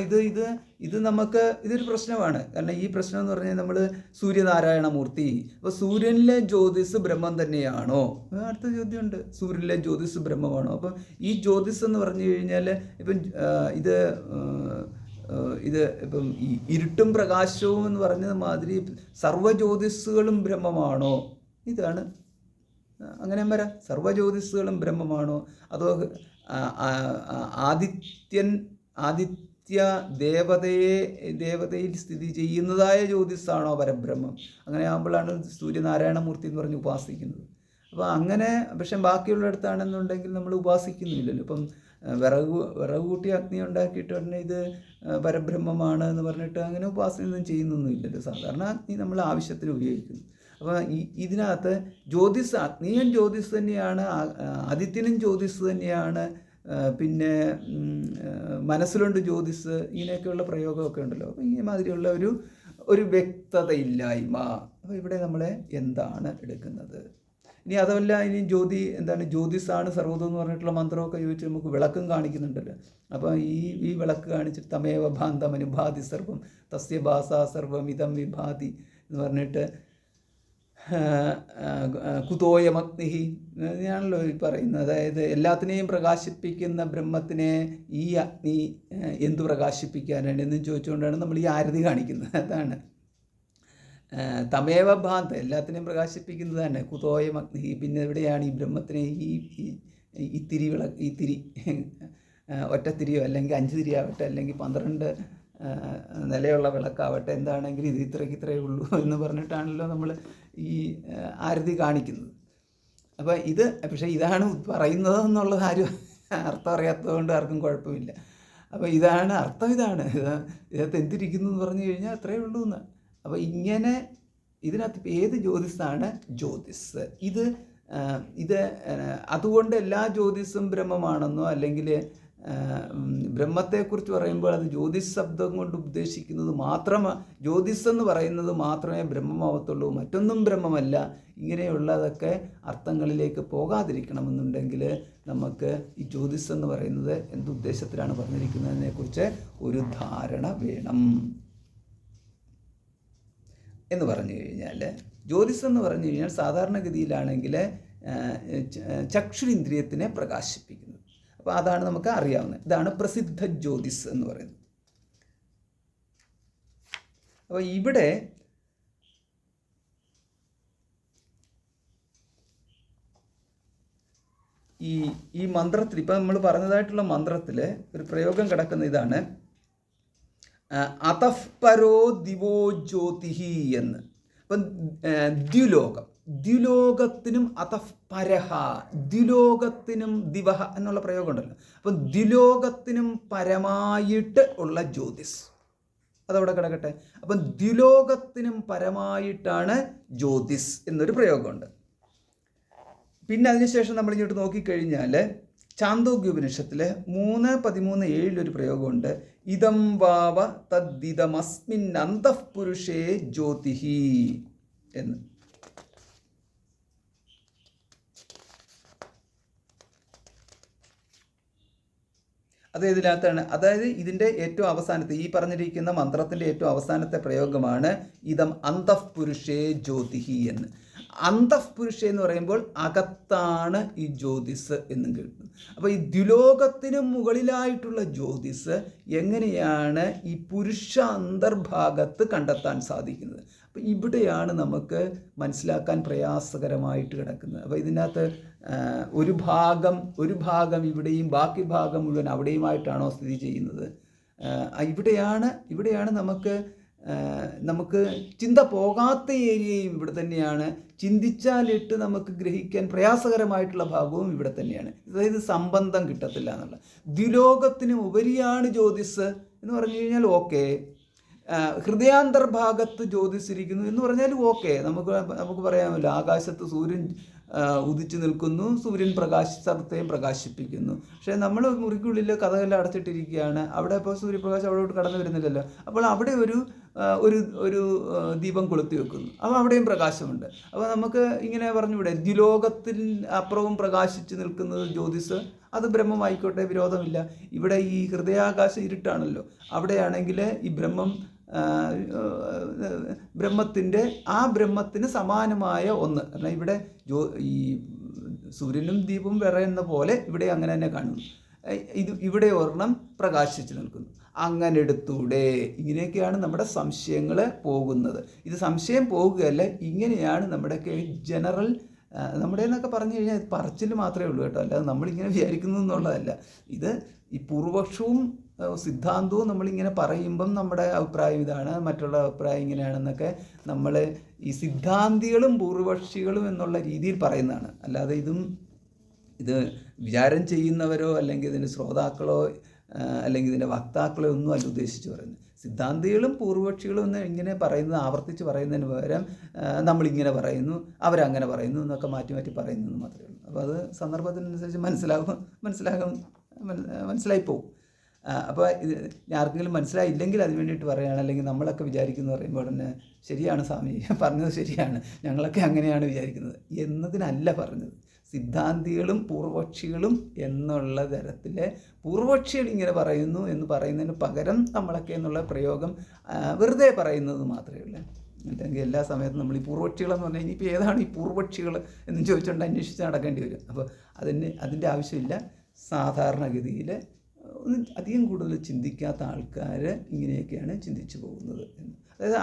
ഇത് നമുക്ക് ഇതൊരു പ്രശ്നമാണ്. കാരണം ഈ പ്രശ്നം എന്ന് പറഞ്ഞാൽ നമ്മൾ സൂര്യനാരായണമൂർത്തി, അപ്പോൾ സൂര്യനിലെ ജ്യോതിസ് ബ്രഹ്മം തന്നെയാണോ? അടുത്ത ചോദ്യമുണ്ട്, സൂര്യനിലെ ജ്യോതിസ് ബ്രഹ്മമാണോ? അപ്പം ഈ ജ്യോതിസ് എന്ന് പറഞ്ഞു കഴിഞ്ഞാൽ ഇപ്പം ഇപ്പം ഈ ഇരുട്ടും പ്രകാശവും എന്ന് പറഞ്ഞത് മാതിരി സർവ്വജ്യോതിസ്സുകളും ബ്രഹ്മമാണോ? ഇതാണ് അങ്ങനെ വരാം. സർവ്വജ്യോതിസ്സുകളും ബ്രഹ്മമാണോ? അതോ ആദിത്യ ദേവതയിൽ സ്ഥിതി ചെയ്യുന്നതായ ജ്യോതിസ്സാണോ പരബ്രഹ്മം? അങ്ങനെ ആകുമ്പോഴാണ് സൂര്യനാരായണമൂർത്തി എന്ന് പറഞ്ഞ് ഉപാസിക്കുന്നത്. അപ്പോൾ അങ്ങനെ, പക്ഷെ ബാക്കിയുള്ളിടത്താണെന്നുണ്ടെങ്കിൽ നമ്മൾ ഉപാസിക്കുന്നില്ലല്ലോ. ഇപ്പം വിറക് കൂട്ടി അഗ്നി ഉണ്ടാക്കിയിട്ട് ഉടനെ ഇത് പരബ്രഹ്മമാണ് എന്ന് പറഞ്ഞിട്ട് അങ്ങനെ ഉപാസനയൊന്നും ചെയ്യുന്നൊന്നുമില്ലല്ലോ. സാധാരണ അഗ്നി നമ്മൾ ആവശ്യത്തിന് ഉപയോഗിക്കുന്നു. അപ്പോൾ ഇതിനകത്ത് ജ്യോതിസ്, അഗ്നിയും ജ്യോതിസ് തന്നെയാണ്, ആദിത്യനും ജ്യോതിസ് തന്നെയാണ്, പിന്നെ മനസ്സിലുണ്ട് ജ്യോതിസ്, ഇങ്ങനെയൊക്കെയുള്ള പ്രയോഗമൊക്കെ ഉണ്ടല്ലോ. അപ്പോൾ ഈ മാതിരിയുള്ള ഒരു വ്യക്തതയില്ലായ്മ. അപ്പോൾ ഇവിടെ നമ്മൾ എന്താണ് എടുക്കുന്നത്? ഇനി അതല്ല, ഇനി ജ്യോതിസാണ് സർവ്വതം എന്ന് പറഞ്ഞിട്ടുള്ള മന്ത്രമൊക്കെ ചോദിച്ച് നമുക്ക് വിളക്കും കാണിക്കുന്നുണ്ടല്ലോ. അപ്പോൾ ഈ വിളക്ക് കാണിച്ചിട്ട് തമേവ ഭാന്തം അനുഭാതി സർവം തസ്യ ഭാസ സർവം ഇതം വിഭാതി എന്ന് പറഞ്ഞിട്ട് കുതോയമഗ്നിഹി ഞാണല്ലോ ഈ പറയുന്നത്. അതായത് എല്ലാത്തിനെയും പ്രകാശിപ്പിക്കുന്ന ബ്രഹ്മത്തിനെ ഈ അഗ്നി എന്തു പ്രകാശിപ്പിക്കാനാണ് എന്ന് ചോദിച്ചുകൊണ്ടാണ് നമ്മൾ ഈ ആരതി കാണിക്കുന്നത്. അതാണ് തമേവ ഭാന്ത, എല്ലാത്തിനെയും പ്രകാശിപ്പിക്കുന്നത് തന്നെ. കുതോയമഗ്നി, പിന്നെ എവിടെയാണ് ഈ ബ്രഹ്മത്തിനെ ഈ തിരി ഒറ്റത്തിരിയോ അല്ലെങ്കിൽ 5 തിരിയാവട്ടെ അല്ലെങ്കിൽ 12 നിലയുള്ള വിളക്കാവട്ടെ, എന്താണെങ്കിലും ഇത് ഇത്രയേ ഉള്ളൂ എന്ന് പറഞ്ഞിട്ടാണല്ലോ നമ്മൾ ഈ ആരതി കാണിക്കുന്നത്. അപ്പോൾ പക്ഷേ ഇതാണ് പറയുന്നത് എന്നുള്ളത് ആരും അർത്ഥം അറിയാത്തത് കൊണ്ട് ആർക്കും കുഴപ്പമില്ല. അപ്പോൾ ഇതാണ് അർത്ഥം, ഇതിനകത്ത് എന്തിരിക്കുന്നു എന്ന് പറഞ്ഞു കഴിഞ്ഞാൽ അത്രയേ ഉള്ളൂ എന്ന്. അപ്പോൾ ഇങ്ങനെ ഇതിനകത്ത് ഏത് ജ്യോതിസാണ് ജ്യോതിസ്? ഇത് അതുകൊണ്ട് എല്ലാ ജ്യോതിസും ബ്രഹ്മമാണെന്നോ അല്ലെങ്കിൽ ബ്രഹ്മത്തെക്കുറിച്ച് പറയുമ്പോൾ അത് ജ്യോതിസ് ശബ്ദം കൊണ്ട് ഉദ്ദേശിക്കുന്നത് ജ്യോതിസ് എന്ന് പറയുന്നത് മാത്രമേ ബ്രഹ്മമാവത്തുള്ളൂ, മറ്റൊന്നും ബ്രഹ്മമല്ല. ഇങ്ങനെയുള്ളതൊക്കെ അർത്ഥങ്ങളിലേക്ക് പോകാതിരിക്കണമെന്നുണ്ടെങ്കിൽ നമുക്ക് ഈ ജ്യോതിസ് എന്ന് പറയുന്നത് എന്തുദ്ദേശത്തിലാണ് പറഞ്ഞിരിക്കുന്നതിനെക്കുറിച്ച് ഒരു ധാരണ വേണം. എന്ന് പറഞ്ഞു കഴിഞ്ഞാൽ ജ്യോതിസ് എന്ന് പറഞ്ഞു കഴിഞ്ഞാൽ സാധാരണഗതിയിലാണെങ്കിൽ ചക്ഷുരിന്ദ്രിയത്തിനെ പ്രകാശിപ്പിക്കുന്നത്. അപ്പോൾ അതാണ് നമുക്ക് അറിയാവുന്നത്. ഇതാണ് പ്രസിദ്ധ ജ്യോതിസ് എന്ന് പറയുന്നത്. അപ്പോൾ ഇവിടെ ഈ മന്ത്രത്തിൽ, ഇപ്പം നമ്മൾ പറഞ്ഞതായിട്ടുള്ള മന്ത്രത്തിൽ ഒരു പ്രയോഗം കിടക്കുന്ന ഇതാണ്, അതഃ പരോ ദിവോ ജ്യോതിഹി എന്ന്. അപ്പം ദ്വിലോകത്തിനും അതഃ പരഹ, ദ്വിലോകത്തിനും ദിവഹ എന്നുള്ള പ്രയോഗം ഉണ്ടല്ലോ. അപ്പം ദ്വിലോകത്തിനും പരമായിട്ട് ഉള്ള ജ്യോതിസ് അതവിടെ കിടക്കട്ടെ. അപ്പം ദ്വിലോകത്തിനും പരമായിട്ടാണ് ജ്യോതിസ് എന്നൊരു പ്രയോഗമുണ്ട്. പിന്നെ അതിനുശേഷം നമ്മൾ ഇങ്ങോട്ട് നോക്കിക്കഴിഞ്ഞാൽ ചാന്തോഗ്യോപനിഷത്തിലെ 3:13-7 ഒരു പ്രയോഗമുണ്ട്. ഇതം വാവ തദ്ദിതമസ്മിൻ അന്തഃപുരുഷേ ജ്യോതിഹി എന്ന്. അത് ഇതിനകത്താണ്, അതായത് ഇതിൻ്റെ ഏറ്റവും അവസാനത്തെ ഈ പറഞ്ഞിരിക്കുന്ന മന്ത്രത്തിൻ്റെ ഏറ്റവും അവസാനത്തെ പ്രയോഗമാണ് ഇതം അന്തഃപുരുഷേ ജ്യോതിഹി എന്ന്. അന്തഃപുരുഷ എന്ന് പറയുമ്പോൾ അകത്താണ് ഈ ജ്യോതിസ് എന്നും കേൾക്കുന്നു. അപ്പോൾ ഈ ദ്വിലോകത്തിനും മുകളിലായിട്ടുള്ള ജ്യോതിസ് എങ്ങനെയാണ് ഈ പുരുഷ അന്തർഭാഗത്ത് കണ്ടെത്താൻ സാധിക്കുന്നത്? അപ്പോൾ ഇവിടെയാണ് നമുക്ക് മനസ്സിലാക്കാൻ പ്രയാസകരമായിട്ട് കിടക്കുന്നത്. അപ്പോൾ ഇതിനകത്ത് ഒരു ഭാഗം ഇവിടെയും ബാക്കി ഭാഗം മുഴുവൻ അവിടെയുമായിട്ടാണോ സ്ഥിതി ചെയ്യുന്നത്? ഇവിടെയാണ് നമുക്ക് ചിന്ത പോകാത്ത ഏരിയയും ഇവിടെ തന്നെയാണ്. ചിന്തിച്ചാലിട്ട് നമുക്ക് ഗ്രഹിക്കാൻ പ്രയാസകരമായിട്ടുള്ള ഭാഗവും ഇവിടെ തന്നെയാണ്. അതായത് സംബന്ധം കിട്ടത്തില്ല എന്നുള്ള. ദ്വിലോകത്തിന് ഉപരിയാണ് ജ്യോതിസ് എന്ന് പറഞ്ഞു കഴിഞ്ഞാൽ ഓക്കെ. ഹൃദയാന്തർഭാഗത്ത് ജ്യോതിസിരിക്കുന്നു എന്ന് പറഞ്ഞാൽ ഓക്കെ, നമുക്ക് പറയാമല്ലോ. ആകാശത്ത് സൂര്യൻ ഉദിച്ചു നിൽക്കുന്നു, സൂര്യൻ സർവത്തെയും പ്രകാശിപ്പിക്കുന്നു. പക്ഷേ നമ്മൾ മുറിക്കുള്ളിൽ കഥകളെല്ലാം അടച്ചിട്ടിരിക്കുകയാണ്. അവിടെ ഇപ്പോൾ സൂര്യപ്രകാശം അവിടോട്ട് കടന്നു വരുന്നില്ലല്ലോ. അപ്പോൾ അവിടെ ഒരു ദീപം കൊളുത്തി വെക്കുന്നു, അപ്പോൾ അവിടെയും പ്രകാശമുണ്ട്. അപ്പോൾ നമുക്ക് ഇങ്ങനെ പറഞ്ഞുകൂടെ, ദ്വിലോകത്തിൽ അപ്പുറവും പ്രകാശിച്ച് നിൽക്കുന്നത് ജ്യോതിസ്, അത് ബ്രഹ്മമായിക്കോട്ടെ, വിരോധമില്ല. ഇവിടെ ഈ ഹൃദയാകാശം ഇരുട്ടാണല്ലോ. അവിടെയാണെങ്കിൽ ഈ ബ്രഹ്മത്തിന് സമാനമായ ഒന്ന്. കാരണം ഇവിടെ ഈ സൂര്യനും ദീപവും വിറയുന്ന പോലെ ഇവിടെ അങ്ങനെ തന്നെ കാണുന്നു. ഇവിടെ ഒരെണ്ണം പ്രകാശിച്ച് നിൽക്കുന്നു. അങ്ങനെ എടുത്തൂടെ? ഇങ്ങനെയൊക്കെയാണ് നമ്മുടെ സംശയങ്ങൾ പോകുന്നത്. ഇത് സംശയം പോകുകയല്ല, ഇങ്ങനെയാണ് നമ്മുടെയൊക്കെ ജനറൽ നമ്മുടെ എന്നൊക്കെ പറഞ്ഞു കഴിഞ്ഞാൽ പറച്ചിൽ മാത്രമേ ഉള്ളൂ കേട്ടോ, അല്ലാതെ നമ്മളിങ്ങനെ വിചാരിക്കുന്നു എന്നുള്ളതല്ല. ഇത് ഈ പൂർവപക്ഷവും സിദ്ധാന്തവും നമ്മളിങ്ങനെ പറയുമ്പം നമ്മുടെ അഭിപ്രായം ഇതാണ്, മറ്റുള്ള അഭിപ്രായം ഇങ്ങനെയാണെന്നൊക്കെ നമ്മൾ ഈ സിദ്ധാന്തികളും പൂർവപക്ഷികളും എന്നുള്ള രീതിയിൽ പറയുന്നതാണ്. അല്ലാതെ ഇത് വിചാരം ചെയ്യുന്നവരോ അല്ലെങ്കിൽ ഇതിൻ്റെ ശ്രോതാക്കളോ അല്ലെങ്കിൽ ഇതിൻ്റെ വക്താക്കളോ ഒന്നും അല്ല ഉദ്ദേശിച്ച് പറയുന്നത്. സിദ്ധാന്തികളും പൂർവപക്ഷികളും എന്ന് ഇങ്ങനെ പറയുന്നത്, ആവർത്തിച്ച് പറയുന്നതിന് പകരം നമ്മളിങ്ങനെ പറയുന്നു, അവരങ്ങനെ പറയുന്നു എന്നൊക്കെ മാറ്റി മാറ്റി പറയുന്നത് മാത്രമേ ഉള്ളൂ. അപ്പോൾ അത് സന്ദർഭത്തിനനുസരിച്ച് മനസ്സിലായിപ്പോവും. അപ്പോൾ ഇത് ആർക്കെങ്കിലും മനസ്സിലായില്ലെങ്കിൽ അതിന് വേണ്ടിയിട്ട് പറയുകയാണ്. അല്ലെങ്കിൽ നമ്മളൊക്കെ വിചാരിക്കുന്നു പറയുമ്പോൾ ഉടനെ ശരിയാണ് സ്വാമി പറഞ്ഞത്, ശരിയാണ്, ഞങ്ങളൊക്കെ അങ്ങനെയാണ് വിചാരിക്കുന്നത് എന്നതിനല്ല പറഞ്ഞത്. സിദ്ധാന്തികളും പൂർവപക്ഷികളും എന്നുള്ള തരത്തിൽ പൂർവപക്ഷികൾ ഇങ്ങനെ പറയുന്നു എന്ന് പറയുന്നതിന് പകരം നമ്മളൊക്കെ എന്നുള്ള പ്രയോഗം വെറുതെ പറയുന്നത് മാത്രമേ ഉള്ളൂ. അല്ലെങ്കിൽ എല്ലാ സമയത്തും നമ്മൾ ഈ പൂർവപക്ഷികളെന്ന് പറഞ്ഞാൽ ഇനിയിപ്പോൾ ഏതാണ് ഈ പൂർവപക്ഷികൾ എന്ന് ചോദിച്ചുകൊണ്ട് അന്വേഷിച്ച് നടക്കേണ്ടി വരും. അപ്പോൾ അതിൻ്റെ ആവശ്യമില്ല. സാധാരണഗതിയിൽ അധികം കൂടുതൽ ചിന്തിക്കാത്ത ആൾക്കാർ ഇങ്ങനെയൊക്കെയാണ് ചിന്തിച്ചു പോകുന്നത്. അതായത്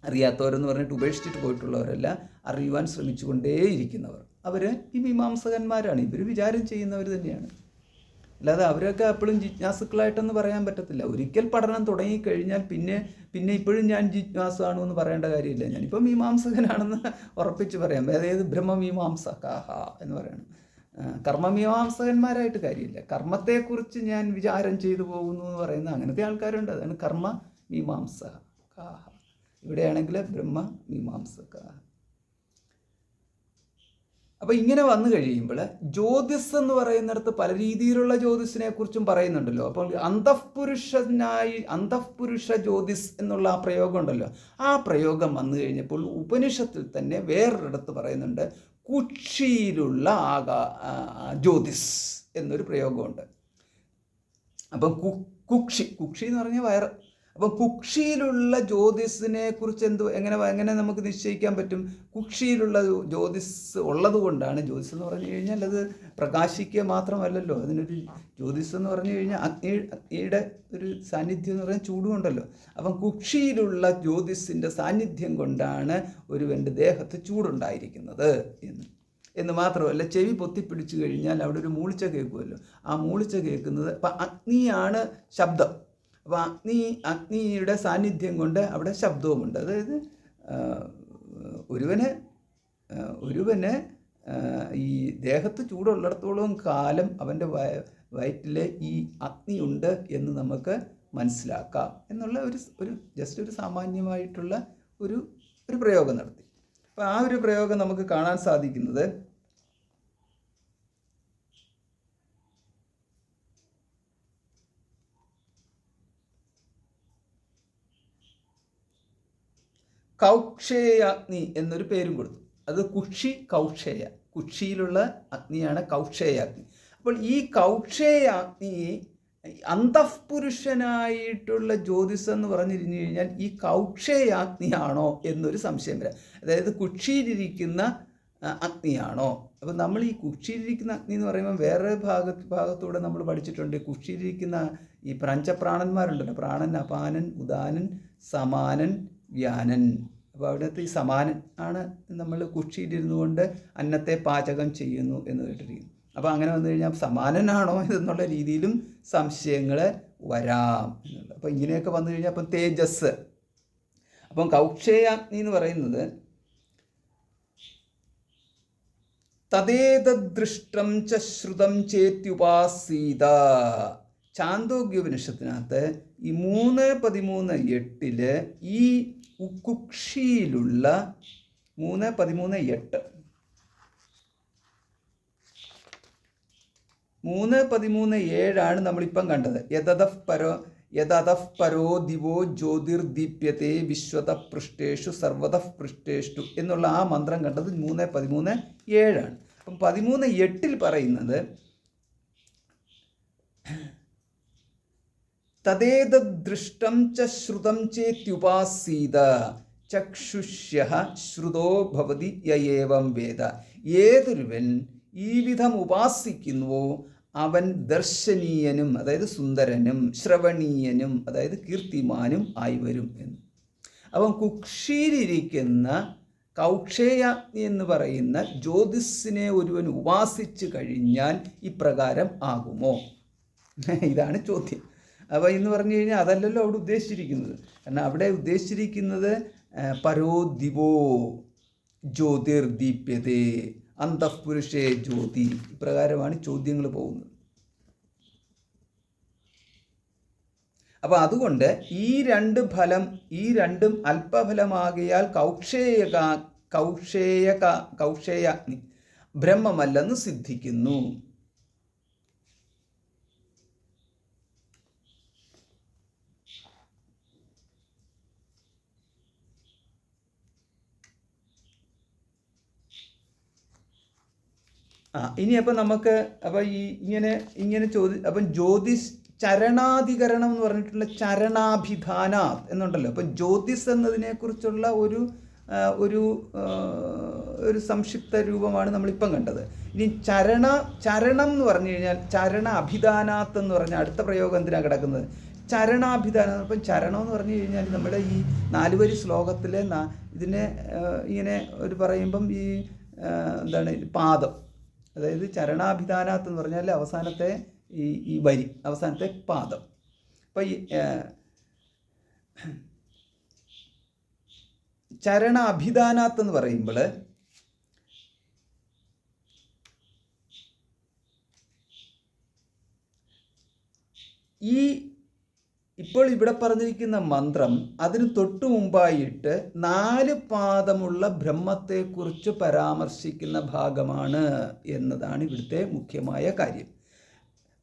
അറിയാത്തവരെന്ന് പറഞ്ഞിട്ട് ഉപേക്ഷിച്ചിട്ട് പോയിട്ടുള്ളവരല്ല, അറിയുവാൻ ശ്രമിച്ചുകൊണ്ടേയിരിക്കുന്നവർ. അവർ ഈ മീമാംസകന്മാരാണ്. ഇവർ വിചാരം ചെയ്യുന്നവർ തന്നെയാണ്. അല്ലാതെ അവരൊക്കെ എപ്പോഴും ജിജ്ഞാസുക്കളായിട്ടൊന്നും പറയാൻ പറ്റത്തില്ല. ഒരിക്കൽ പഠനം തുടങ്ങിക്കഴിഞ്ഞാൽ പിന്നെ ഇപ്പോഴും ഞാൻ ജിജ്ഞാസാണു എന്ന് പറയേണ്ട കാര്യമില്ല. ഞാനിപ്പോൾ മീമാംസകനാണെന്ന് ഉറപ്പിച്ച് പറയാം. അതായത് ബ്രഹ്മമീമാംസകാഹ എന്ന് പറയണം. കർമ്മമീമാംസകന്മാരായിട്ട് കാര്യമില്ല. കർമ്മത്തെക്കുറിച്ച് ഞാൻ വിചാരം ചെയ്തു പോകുന്നു എന്ന് പറയുന്ന അങ്ങനത്തെ ആൾക്കാരുണ്ട്. അതാണ് കർമ്മമീമാംസകാഹ. ഇവിടെയാണെങ്കിൽ ബ്രഹ്മമീമാംസകാഹ. അപ്പോൾ ഇങ്ങനെ വന്നു കഴിയുമ്പോൾ ജ്യോതിസ് എന്ന് പറയുന്നിടത്ത് പല രീതിയിലുള്ള ജ്യോതിസിനെ കുറിച്ചും പറയുന്നുണ്ടല്ലോ. അപ്പോൾ അന്തഃപുരുഷ ജ്യോതിസ് എന്നുള്ള ആ പ്രയോഗം ഉണ്ടല്ലോ. ആ പ്രയോഗം വന്നു കഴിഞ്ഞപ്പോൾ ഉപനിഷത്തിൽ തന്നെ വേറൊരിടത്ത് പറയുന്നുണ്ട്, കുക്ഷിയിലുള്ള ജ്യോതിസ് എന്നൊരു പ്രയോഗമുണ്ട്. അപ്പം കുക്ഷി എന്ന് പറഞ്ഞാൽ വയറ്. അപ്പം കുക്ഷിയിലുള്ള ജ്യോതിസിനെ കുറിച്ച് എങ്ങനെ നമുക്ക് നിശ്ചയിക്കാൻ പറ്റും? കുക്ഷിയിലുള്ള ജ്യോതിസ് ഉള്ളത് കൊണ്ടാണ്. ജ്യോതിസ് എന്ന് പറഞ്ഞു കഴിഞ്ഞാൽ അത് പ്രകാശിക്കുക മാത്രമല്ലല്ലോ. അതിനൊരു ജ്യോതിസ് എന്ന് പറഞ്ഞു കഴിഞ്ഞാൽ അഗ്നിയുടെ ഒരു സാന്നിധ്യം എന്ന് പറഞ്ഞാൽ ചൂടുകൊണ്ടല്ലോ. അപ്പം കുക്ഷിയിലുള്ള ജ്യോതിസിൻ്റെ സാന്നിധ്യം കൊണ്ടാണ് ഒരുവൻ്റെ ദേഹത്ത് ചൂടുണ്ടായിരിക്കുന്നത് എന്ന് മാത്രമല്ല, ചെവി പൊത്തിപ്പിടിച്ചു കഴിഞ്ഞാൽ അവിടെ ഒരു മൂളിച്ച കേൾക്കുമല്ലോ. ആ മൂളിച്ച കേൾക്കുന്നത് അപ്പം അഗ്നിയാണ് ശബ്ദം. അപ്പോൾ അഗ്നിയുടെ സാന്നിധ്യം കൊണ്ട് അവിടെ ശബ്ദവുമുണ്ട്. അതായത് ഒരുവന് ഈ ദേഹത്ത് ചൂടുള്ളിടത്തോളം കാലം അവൻ്റെ വയറ്റിൽ ഈ അഗ്നി ഉണ്ട് എന്ന് നമുക്ക് മനസ്സിലാക്കാം എന്നുള്ള ഒരു സാമാന്യമായിട്ടുള്ള ഒരു പ്രയോഗം നടത്തി. അപ്പോൾ ആ ഒരു പ്രയോഗം നമുക്ക് കാണാൻ സാധിക്കുന്നത് കൗക്ഷേയാഗ്നി എന്നൊരു പേരും കൊടുത്തു. അത് കൗക്ഷേയ, കുക്ഷിയിലുള്ള അഗ്നിയാണ് കൗക്ഷേയാഗ്നി. അപ്പോൾ ഈ കൗക്ഷേയാഗ്നി അന്തഃപുരുഷനായിട്ടുള്ള ജ്യോതിസ് എന്ന് പറഞ്ഞിരുന്നു കഴിഞ്ഞാൽ ഈ കൗക്ഷേയാഗ്നിയാണോ എന്നൊരു സംശയം വരാം. അതായത് കുക്ഷിയിലിരിക്കുന്ന അഗ്നിയാണോ? അപ്പം നമ്മൾ ഈ കുക്ഷിയിലിരിക്കുന്ന അഗ്നി എന്ന് പറയുമ്പോൾ വേറെ ഭാഗത്തൂടെ നമ്മൾ പഠിച്ചിട്ടുണ്ട്. കുക്ഷിയിലിരിക്കുന്ന ഈ പഞ്ചപ്രാണന്മാരുണ്ടല്ലോ, പ്രാണൻ, അപാനൻ, ഉദാനൻ, സമാനൻ വ്യാനൻ. അപ്പോൾ അവിടുത്തെ ഈ സമാനൻ ആണ് നമ്മൾ കുക്ഷിയിലിരുന്നു കൊണ്ട് അന്നത്തെ പാചകം ചെയ്യുന്നു എന്ന് കേട്ടിരിക്കുന്നു. അപ്പോൾ അങ്ങനെ വന്നു കഴിഞ്ഞാൽ സമാനനാണോ ഇതെന്നുള്ള രീതിയിലും സംശയങ്ങൾ വരാം എന്നുള്ളത്. അപ്പോൾ ഇങ്ങനെയൊക്കെ വന്നു കഴിഞ്ഞാൽ അപ്പം തേജസ്, അപ്പം കൗക്ഷേയാഗ്നി എന്ന് പറയുന്നത് തദേതദൃഷ്ടം ച ശ്രുതം ചേത്യുപാസീത. ചാന്തോഗ്യോപനിഷത്തിനകത്ത് ഈ 3:13-8 ഈ കുക്ഷിയിലുള്ള 3:13-8 3:13-7 നമ്മളിപ്പം കണ്ടത്. യതതഃ പരോ ദിവോ ജ്യോതിർദീപ്യത്തെ വിശ്വത പൃഷ്ഠേഷു സർവതഃ പൃഷ്ഠേഷു എന്നുള്ള ആ മന്ത്രം കണ്ടത് 3:13-7. അപ്പം 13:8 പറയുന്നത് തദേതദൃഷ്ടം ച ശ്രുതം ചേത്യുപാസീത ചക്ഷുഷ്യഃ ശ്രുതോ ഭവതി യേവം വേദ. ഏതൊരുവൻ ഈ വിധം ഉപാസിക്കുന്നുവോ അവൻ ദർശനീയനും, അതായത് സുന്ദരനും, ശ്രവണീയനും, അതായത് കീർത്തിമാനും ആയി വരും എന്ന്. അവൻ കുക്ഷിയിലിരിക്കുന്ന കൗക്ഷേയാഗ്നി എന്ന് പറയുന്ന ജ്യോതിസിനെ ഒരുവൻ ഉപാസിച്ചു കഴിഞ്ഞാൽ ഇപ്രകാരം ആകുമോ? ഇതാണ് ചോദ്യം. അപ്പോൾ എന്ന് പറഞ്ഞു കഴിഞ്ഞാൽ അതല്ലല്ലോ അവിടെ ഉദ്ദേശിച്ചിരിക്കുന്നത്. കാരണം അവിടെ ഉദ്ദേശിച്ചിരിക്കുന്നത് പരോ ദിവോ ജ്യോതിർദീപ്യതേ അന്തഃപുരുഷേ ജ്യോതി, ഇപ്രകാരമാണ് ചോദ്യങ്ങൾ പോകുന്നത്. അപ്പോൾ അതുകൊണ്ട് ഈ രണ്ടും അല്പഫലമാകിയാൽ കൗക്ഷേയാഗ്നി ബ്രഹ്മമല്ലെന്ന് സിദ്ധിക്കുന്നു. ഇനി അപ്പം നമുക്ക് അപ്പം ഇങ്ങനെ അപ്പം ജ്യോതിസ് ചരണാധികരണം എന്ന് പറഞ്ഞിട്ടുള്ള ചരണാഭിധാന എന്നുണ്ടല്ലോ. അപ്പം ജ്യോതിസ് എന്നതിനെക്കുറിച്ചുള്ള ഒരു സംക്ഷിപ്ത രൂപമാണ് നമ്മളിപ്പം കണ്ടത്. ഇനി ചരണം എന്ന് പറഞ്ഞു കഴിഞ്ഞാൽ ചരണ അഭിധാനാത്ത് എന്ന് പറഞ്ഞാൽ അടുത്ത പ്രയോഗം എന്തിനാണ് കിടക്കുന്നത്? ചരണാഭിധാനം. അപ്പം ചരണം എന്ന് പറഞ്ഞു കഴിഞ്ഞാൽ നമ്മുടെ ഈ 4 വരി ശ്ലോകത്തിലെ ഇതിനെ ഇങ്ങനെ ഒരു പറയുമ്പം ഈ എന്താണ് പാദം, അതായത് ചരണാഭിധാനാത്ത് എന്ന് പറഞ്ഞാൽ അവസാനത്തെ ഈ വരി, അവസാനത്തെ പാദം. അപ്പം ഈ ചരണ അഭിധാനാത്ത് എന്ന് പറയുമ്പോൾ ഇപ്പോൾ ഇവിടെ പറഞ്ഞിരിക്കുന്ന മന്ത്രം അതിന് തൊട്ടു മുമ്പായിട്ട് 4 പാദമുള്ള ബ്രഹ്മത്തെക്കുറിച്ച് പരാമർശിക്കുന്ന ഭാഗമാണ് എന്നതാണ് ഇവിടുത്തെ മുഖ്യമായ കാര്യം.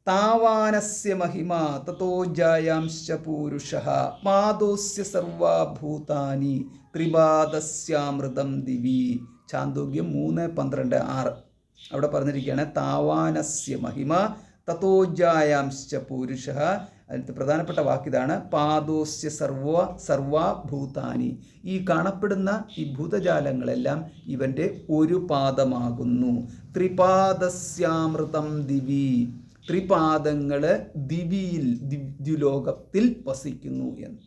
താവാനസ്യ മഹിമ തതോ ജായാംശ്ച പൂരുഷഃ പാദോസ്യ സർവഭൂതാനി ത്രിപാദസ്യാമൃതം ദിവി. ചാന്തോഗ്യം 3:12-6 അവിടെ പറഞ്ഞിരിക്കുകയാണ് താവാനസ്യ മഹിമ തതോ ജായാംശ്ച പൂരുഷഃ. അതിന് പ്രധാനപ്പെട്ട വാക്കിതാണ് പാദോസ്യ സർവഭൂതാനി. ഈ കാണപ്പെടുന്ന ഈ ഭൂതജാലങ്ങളെല്ലാം ഇവൻ്റെ ഒരു പാദമാകുന്നു. ത്രിപാദസ്യാമൃതം ദിവി, ത്രിപാദങ്ങൾ ദിവിയിൽ ദ്വിലോകത്തിൽ വസിക്കുന്നു എന്ന്.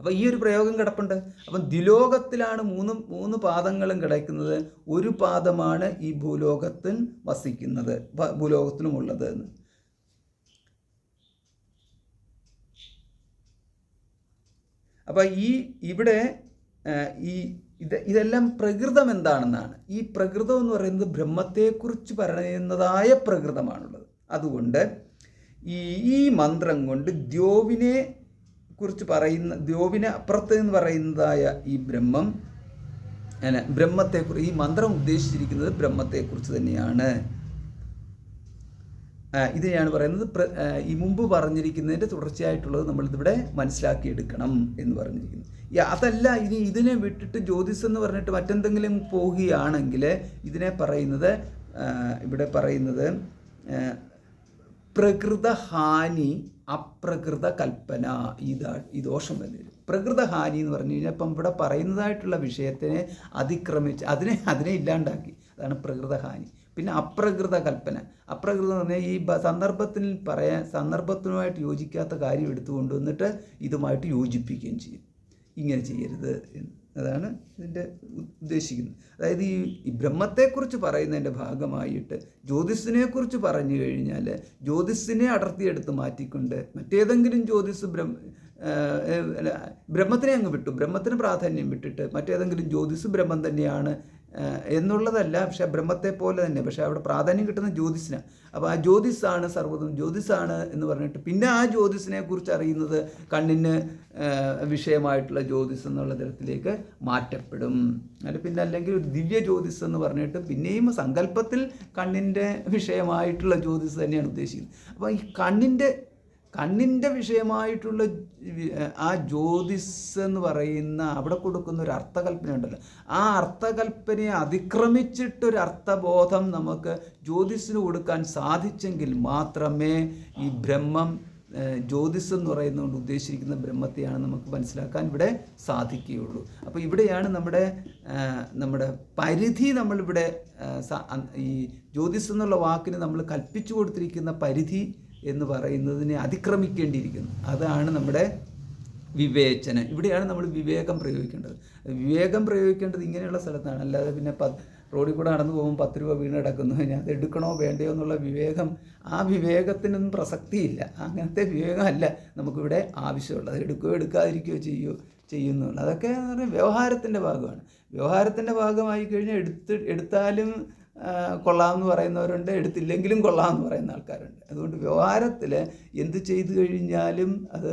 അപ്പം ഈ ഒരു പ്രയോഗം കിടപ്പുണ്ട്. അപ്പം ദ്വിലോകത്തിലാണ് മൂന്ന് പാദങ്ങളും കിടക്കുന്നത്. ഒരു പാദമാണ് ഈ ഭൂലോകത്തിൽ വസിക്കുന്നത്, ഭൂലോകത്തിലുമുള്ളത് എന്ന്. അപ്പം ഇവിടെ ഇതെല്ലാം പ്രകൃതം എന്താണെന്നാണ്. ഈ പ്രകൃതം എന്ന് പറയുന്നത് ബ്രഹ്മത്തെക്കുറിച്ച് പറയുന്നതായ പ്രകൃതമാണുള്ളത്. അതുകൊണ്ട് ഈ മന്ത്രം കൊണ്ട് ദ്യോവിനെ കുറിച്ച് പറയുന്ന, ദ്യോവിനെ അപ്പുറത്ത് എന്ന് പറയുന്നതായ ഈ ബ്രഹ്മത്തെക്കുറിച്ച് ഈ മന്ത്രം ഉദ്ദേശിച്ചിരിക്കുന്നത് ബ്രഹ്മത്തെക്കുറിച്ച് തന്നെയാണ്. ഇതിനെയാണ് പറയുന്നത് ഈ മുമ്പ് പറഞ്ഞിരിക്കുന്നതിൻ്റെ തുടർച്ചയായിട്ടുള്ളത് നമ്മളിതിവിടെ മനസ്സിലാക്കിയെടുക്കണം എന്ന് പറഞ്ഞിരിക്കുന്നു. അതല്ല, ഇനി ഇതിനെ വിട്ടിട്ട് ജ്യോതിസ് എന്ന് പറഞ്ഞിട്ട് മറ്റെന്തെങ്കിലും പോവുകയാണെങ്കിൽ ഇതിനെ പറയുന്നത്, ഇവിടെ പറയുന്നത് പ്രകൃതഹാനി അപ്രകൃത കൽപ്പന, ഈ ദോഷം വരും. പ്രകൃതഹാനി എന്ന് പറഞ്ഞു കഴിഞ്ഞാൽ ഇപ്പം ഇവിടെ പറയുന്നതായിട്ടുള്ള വിഷയത്തിനെ അതിക്രമിച്ച് അതിനെ ഇല്ലാണ്ടാക്കി, അതാണ് പ്രകൃതഹാനി. പിന്നെ അപ്രകൃത കൽപ്പന. അപ്രകൃതം എന്ന് പറഞ്ഞാൽ ഈ സന്ദർഭത്തിനുമായിട്ട് യോജിക്കാത്ത കാര്യം എടുത്തു കൊണ്ടുവന്നിട്ട് ഇതുമായിട്ട് യോജിപ്പിക്കുകയും ചെയ്യും. ഇങ്ങനെ ചെയ്യരുത് അതാണ് ഇതിൻ്റെ ഉദ്ദേശിക്കുന്നത്. അതായത് ഈ ബ്രഹ്മത്തെക്കുറിച്ച് പറയുന്നതിൻ്റെ ഭാഗമായിട്ട് ജ്യോതിസിനെക്കുറിച്ച് പറഞ്ഞു കഴിഞ്ഞാൽ ജ്യോതിസിനെ അടർത്തിയെടുത്ത് മാറ്റിക്കൊണ്ട് മറ്റേതെങ്കിലും ബ്രഹ്മത്തിനെ അങ്ങ് വിട്ടു, ബ്രഹ്മത്തിന് പ്രാധാന്യം വിട്ടിട്ട് മറ്റേതെങ്കിലും ജ്യോതിസ് ബ്രഹ്മം തന്നെയാണ് എന്നുള്ളതല്ല, പക്ഷേ ബ്രഹ്മത്തെ പോലെ തന്നെ, പക്ഷേ അവിടെ പ്രാധാന്യം കിട്ടുന്ന ജ്യോതിസിനാണ്. അപ്പോൾ ആ ജ്യോതിസാണ് സർവ്വതും, ജ്യോതിസാണ് എന്ന് പറഞ്ഞിട്ട് പിന്നെ ആ ജ്യോതിസിനെ കുറിച്ച് അറിയുന്നത് കണ്ണിന് വിഷയമായിട്ടുള്ള ജ്യോതിസ് എന്നുള്ള തരത്തിലേക്ക് മാറ്റപ്പെടും. പിന്നെ അല്ലെങ്കിൽ ഒരു ദിവ്യ ജ്യോതിസ് എന്ന് പറഞ്ഞിട്ട് പിന്നെയും സങ്കല്പത്തിൽ കണ്ണിൻ്റെ വിഷയമായിട്ടുള്ള ജ്യോതിസ് തന്നെയാണ് ഉദ്ദേശിക്കുന്നത്. അപ്പോൾ ഈ കണ്ണിൻ്റെ വിഷയമായിട്ടുള്ള ആ ജ്യോതിസ് എന്ന് പറയുന്ന അവിടെ കൊടുക്കുന്ന ഒരു അർത്ഥകൽപ്പന ഉണ്ടല്ലോ, ആ അർത്ഥകൽപ്പനയെ അതിക്രമിച്ചിട്ടൊരു അർത്ഥബോധം നമുക്ക് ജ്യോതിസിന് കൊടുക്കാൻ സാധിച്ചെങ്കിൽ മാത്രമേ ഈ ബ്രഹ്മം ജ്യോതിസ് എന്ന് പറയുന്നതുകൊണ്ട് ഉദ്ദേശിക്കുന്ന ബ്രഹ്മത്തെയാണ് നമുക്ക് മനസ്സിലാക്കാൻ ഇവിടെ സാധിക്കുകയുള്ളൂ. അപ്പോൾ ഇവിടെയാണ് നമ്മുടെ പരിധി, നമ്മളിവിടെ ഈ ജ്യോതിസ് എന്നുള്ള വാക്കിന് നമ്മൾ കൽപ്പിച്ചു കൊടുത്തിരിക്കുന്ന പരിധി എന്ന് പറയുന്നതിനെ അതിക്രമിക്കേണ്ടിയിരിക്കുന്നു. അതാണ് നമ്മുടെ വിവേചനം. ഇവിടെയാണ് നമ്മൾ വിവേകം പ്രയോഗിക്കേണ്ടത്. വിവേകം പ്രയോഗിക്കേണ്ടത് ഇങ്ങനെയുള്ള സ്ഥലത്താണ്. അല്ലാതെ പിന്നെ റോഡിൽ കൂടെ നടന്നു പോകുമ്പോൾ 10 രൂപ വീണ് കിടക്കുന്നു, ഇനി അത് എടുക്കണോ വേണ്ടയോ എന്നുള്ള വിവേകം, ആ വിവേകത്തിനൊന്നും പ്രസക്തിയില്ല. അങ്ങനത്തെ വിവേകമല്ല നമുക്കിവിടെ ആവശ്യമുള്ളത്. എടുക്കുകയോ എടുക്കാതിരിക്കുകയോ ചെയ്യുന്നുള്ളൂ. അതൊക്കെ എന്ന് പറഞ്ഞാൽ വ്യവഹാരത്തിൻ്റെ ഭാഗമാണ്. വ്യവഹാരത്തിൻ്റെ ഭാഗമായി കഴിഞ്ഞാൽ എടുത്താലും കൊള്ളാമെന്ന് പറയുന്നവരുണ്ട്, എടുത്തില്ലെങ്കിലും കൊള്ളാമെന്ന് പറയുന്ന ആൾക്കാരുണ്ട്. അതുകൊണ്ട് വ്യവഹാരത്തിൽ എന്ത് ചെയ്തു കഴിഞ്ഞാലും അത്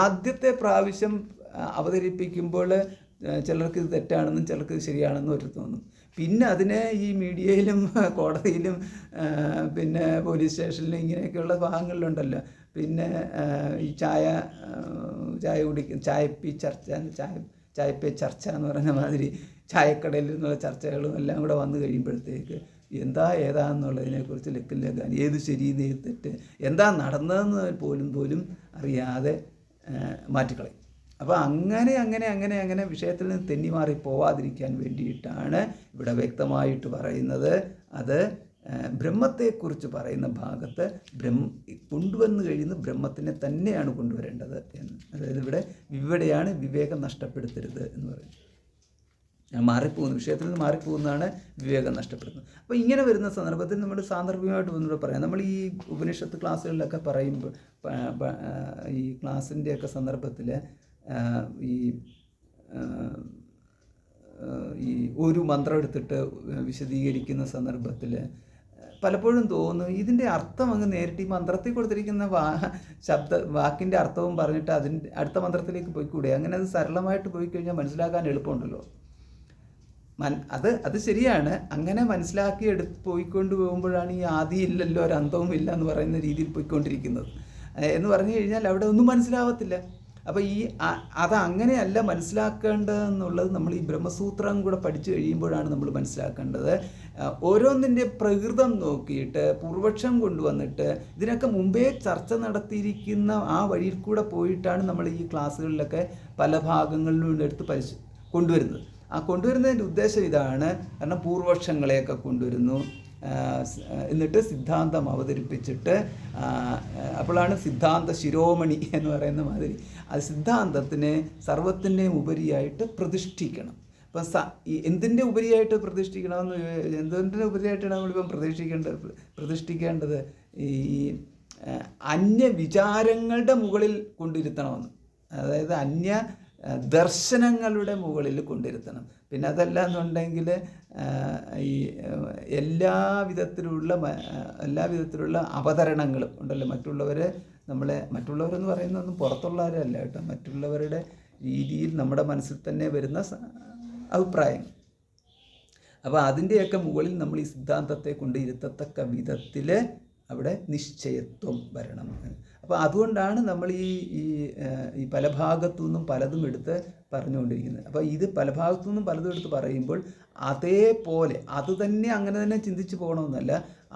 ആദ്യത്തെ പ്രാവശ്യം അവതരിപ്പിക്കുമ്പോൾ ചിലർക്ക് ഇത് തെറ്റാണെന്നും ചിലർക്ക് ഇത് ശരിയാണെന്നും ഒരു തോന്നും. പിന്നെ അതിനെ ഈ മീഡിയയിലും കോടതിയിലും പിന്നെ പോലീസ് സ്റ്റേഷനിലും ഇങ്ങനെയൊക്കെയുള്ള ഭാഗങ്ങളിലുണ്ടല്ലോ. പിന്നെ ഈ ചായപ്പേ ചർച്ച എന്ന് പറയുന്ന മാതിരി ചായക്കടയിൽ നിന്നുള്ള ചർച്ചകളും എല്ലാം കൂടെ വന്നു കഴിയുമ്പോഴത്തേക്ക് ഏതാന്നുള്ളതിനെക്കുറിച്ച് ലക്കില്ല, ഏത് ശരി ഏത് തെറ്റ്, എന്താ നടന്നതെന്ന് പോലും അറിയാതെ മാറ്റിക്കളയും. അപ്പോൾ അങ്ങനെ വിഷയത്തിൽ നിന്ന് തെന്നിമാറി പോവാതിരിക്കാൻ വേണ്ടിയിട്ടാണ് ഇവിടെ വ്യക്തമായിട്ട് പറയുന്നത്. അത് ബ്രഹ്മത്തെക്കുറിച്ച് പറയുന്ന ഭാഗത്ത് കൊണ്ടുവന്നു കഴിയുന്ന ബ്രഹ്മത്തിനെ തന്നെയാണ് കൊണ്ടുവരേണ്ടത് എന്ന്. അതായത് ഇവിടെയാണ് വിവേകം നഷ്ടപ്പെടുത്തരുത് എന്ന് പറയുന്നത്. വിഷയത്തിൽ നിന്ന് മാറിപ്പോകുന്നതാണ് വിവേകം നഷ്ടപ്പെടുന്നത്. അപ്പോൾ ഇങ്ങനെ വരുന്ന സന്ദർഭത്തിൽ നമ്മൾ സാന്ദർഭികമായിട്ട് ഒന്നുകൂടെ പറയാം. നമ്മൾ ഈ ഉപനിഷത്ത് ക്ലാസ്സുകളിലൊക്കെ പറയുമ്പോൾ ഈ ക്ലാസ്സിൻ്റെയൊക്കെ സന്ദർഭത്തിൽ ഈ ഒരു മന്ത്രം എടുത്തിട്ട് വിശദീകരിക്കുന്ന സന്ദർഭത്തിൽ പലപ്പോഴും തോന്നുന്നു ഇതിൻ്റെ അർത്ഥം അങ്ങ് നേരിട്ട് ഈ മന്ത്രത്തിൽ കൊടുത്തിരിക്കുന്ന വാക്കിൻ്റെ അർത്ഥവും പറഞ്ഞിട്ട് അതിൻ്റെ അടുത്ത മന്ത്രത്തിലേക്ക് പോയിക്കൂടെ, അങ്ങനെ അത് സരളമായിട്ട് പോയി കഴിഞ്ഞാൽ മനസ്സിലാക്കാൻ എളുപ്പമുണ്ടല്ലോ. അത് ശരിയാണ്. അങ്ങനെ മനസ്സിലാക്കി പോയിക്കൊണ്ട് പോകുമ്പോഴാണ് ഈ ആദിയില്ലല്ലോ ഒരു അന്തവും ഇല്ല എന്ന് പറയുന്ന രീതിയിൽ പോയിക്കൊണ്ടിരിക്കുന്നത്. എന്ന് പറഞ്ഞു കഴിഞ്ഞാൽ അവിടെ ഒന്നും മനസ്സിലാവത്തില്ല. അപ്പോൾ അത് അങ്ങനെയല്ല മനസ്സിലാക്കേണ്ടതെന്നുള്ളത് നമ്മൾ ഈ ബ്രഹ്മസൂത്രം കൂടെ പഠിച്ചു കഴിയുമ്പോഴാണ് നമ്മൾ മനസ്സിലാക്കേണ്ടത്. ഓരോന്നിൻ്റെ പ്രകൃതം നോക്കിയിട്ട് പൂർവപക്ഷം കൊണ്ടുവന്നിട്ട് ഇതിനൊക്കെ മുമ്പേ ചർച്ച നടത്തിയിരിക്കുന്ന ആ വഴിയിൽ കൂടെ പോയിട്ടാണ് നമ്മൾ ഈ ക്ലാസ്സുകളിലൊക്കെ പല ഭാഗങ്ങളിലും എടുത്ത് കൊണ്ടുവരുന്നത്. ആ കൊണ്ടുവരുന്നതിൻ്റെ ഉദ്ദേശം ഇതാണ്. കാരണം പൂർവപക്ഷങ്ങളെയൊക്കെ കൊണ്ടുവരുന്നു, എന്നിട്ട് സിദ്ധാന്തം അവതരിപ്പിച്ചിട്ട് അപ്പോഴാണ് സിദ്ധാന്ത ശിരോമണി എന്ന് പറയുന്ന മാതിരി അത് സിദ്ധാന്തത്തിനെ സർവത്തിൻ്റെയും ഉപരിയായിട്ട് പ്രതിഷ്ഠിക്കണം. അപ്പം എന്തിൻ്റെ ഉപരിയായിട്ട് പ്രതിഷ്ഠിക്കണമെന്ന് എന്തിൻ്റെ ഉപരിയായിട്ടാണ് നമ്മളിപ്പം പ്രതിഷ്ഠിക്കേണ്ടത്? ഈ അന്യവിചാരങ്ങളുടെ മുകളിൽ കൊണ്ടിരുത്തണമെന്ന്, അതായത് അന്യ ദർശനങ്ങളുടെ മുകളിൽ കൊണ്ടിരുത്തണം. പിന്നെ അതല്ല എന്നുണ്ടെങ്കിൽ ഈ എല്ലാവിധത്തിലുള്ള അവതരണങ്ങളും ഉണ്ടല്ലോ, മറ്റുള്ളവരെന്ന് പറയുന്നതൊന്നും പുറത്തുള്ളവരല്ല കേട്ടോ, മറ്റുള്ളവരുടെ രീതിയിൽ നമ്മുടെ മനസ്സിൽ തന്നെ വരുന്ന അഭിപ്രായങ്ങൾ. അപ്പോൾ അതിൻ്റെയൊക്കെ മുകളിൽ നമ്മൾ ഈ സിദ്ധാന്തത്തെ കൊണ്ട് ഇരുത്തത്തക്ക വിധത്തിൽ അവിടെ നിശ്ചയത്വം വരണം. അപ്പോൾ അതുകൊണ്ടാണ് നമ്മൾ ഈ പല ഭാഗത്തു നിന്നും പലതും എടുത്ത് പറഞ്ഞുകൊണ്ടിരിക്കുന്നത്. അപ്പോൾ ഇത് പല ഭാഗത്തു നിന്നും പലതും എടുത്ത് പറയുമ്പോൾ അതേപോലെ അത് തന്നെ അങ്ങനെ തന്നെ ചിന്തിച്ച് പോകണമെന്നല്ല,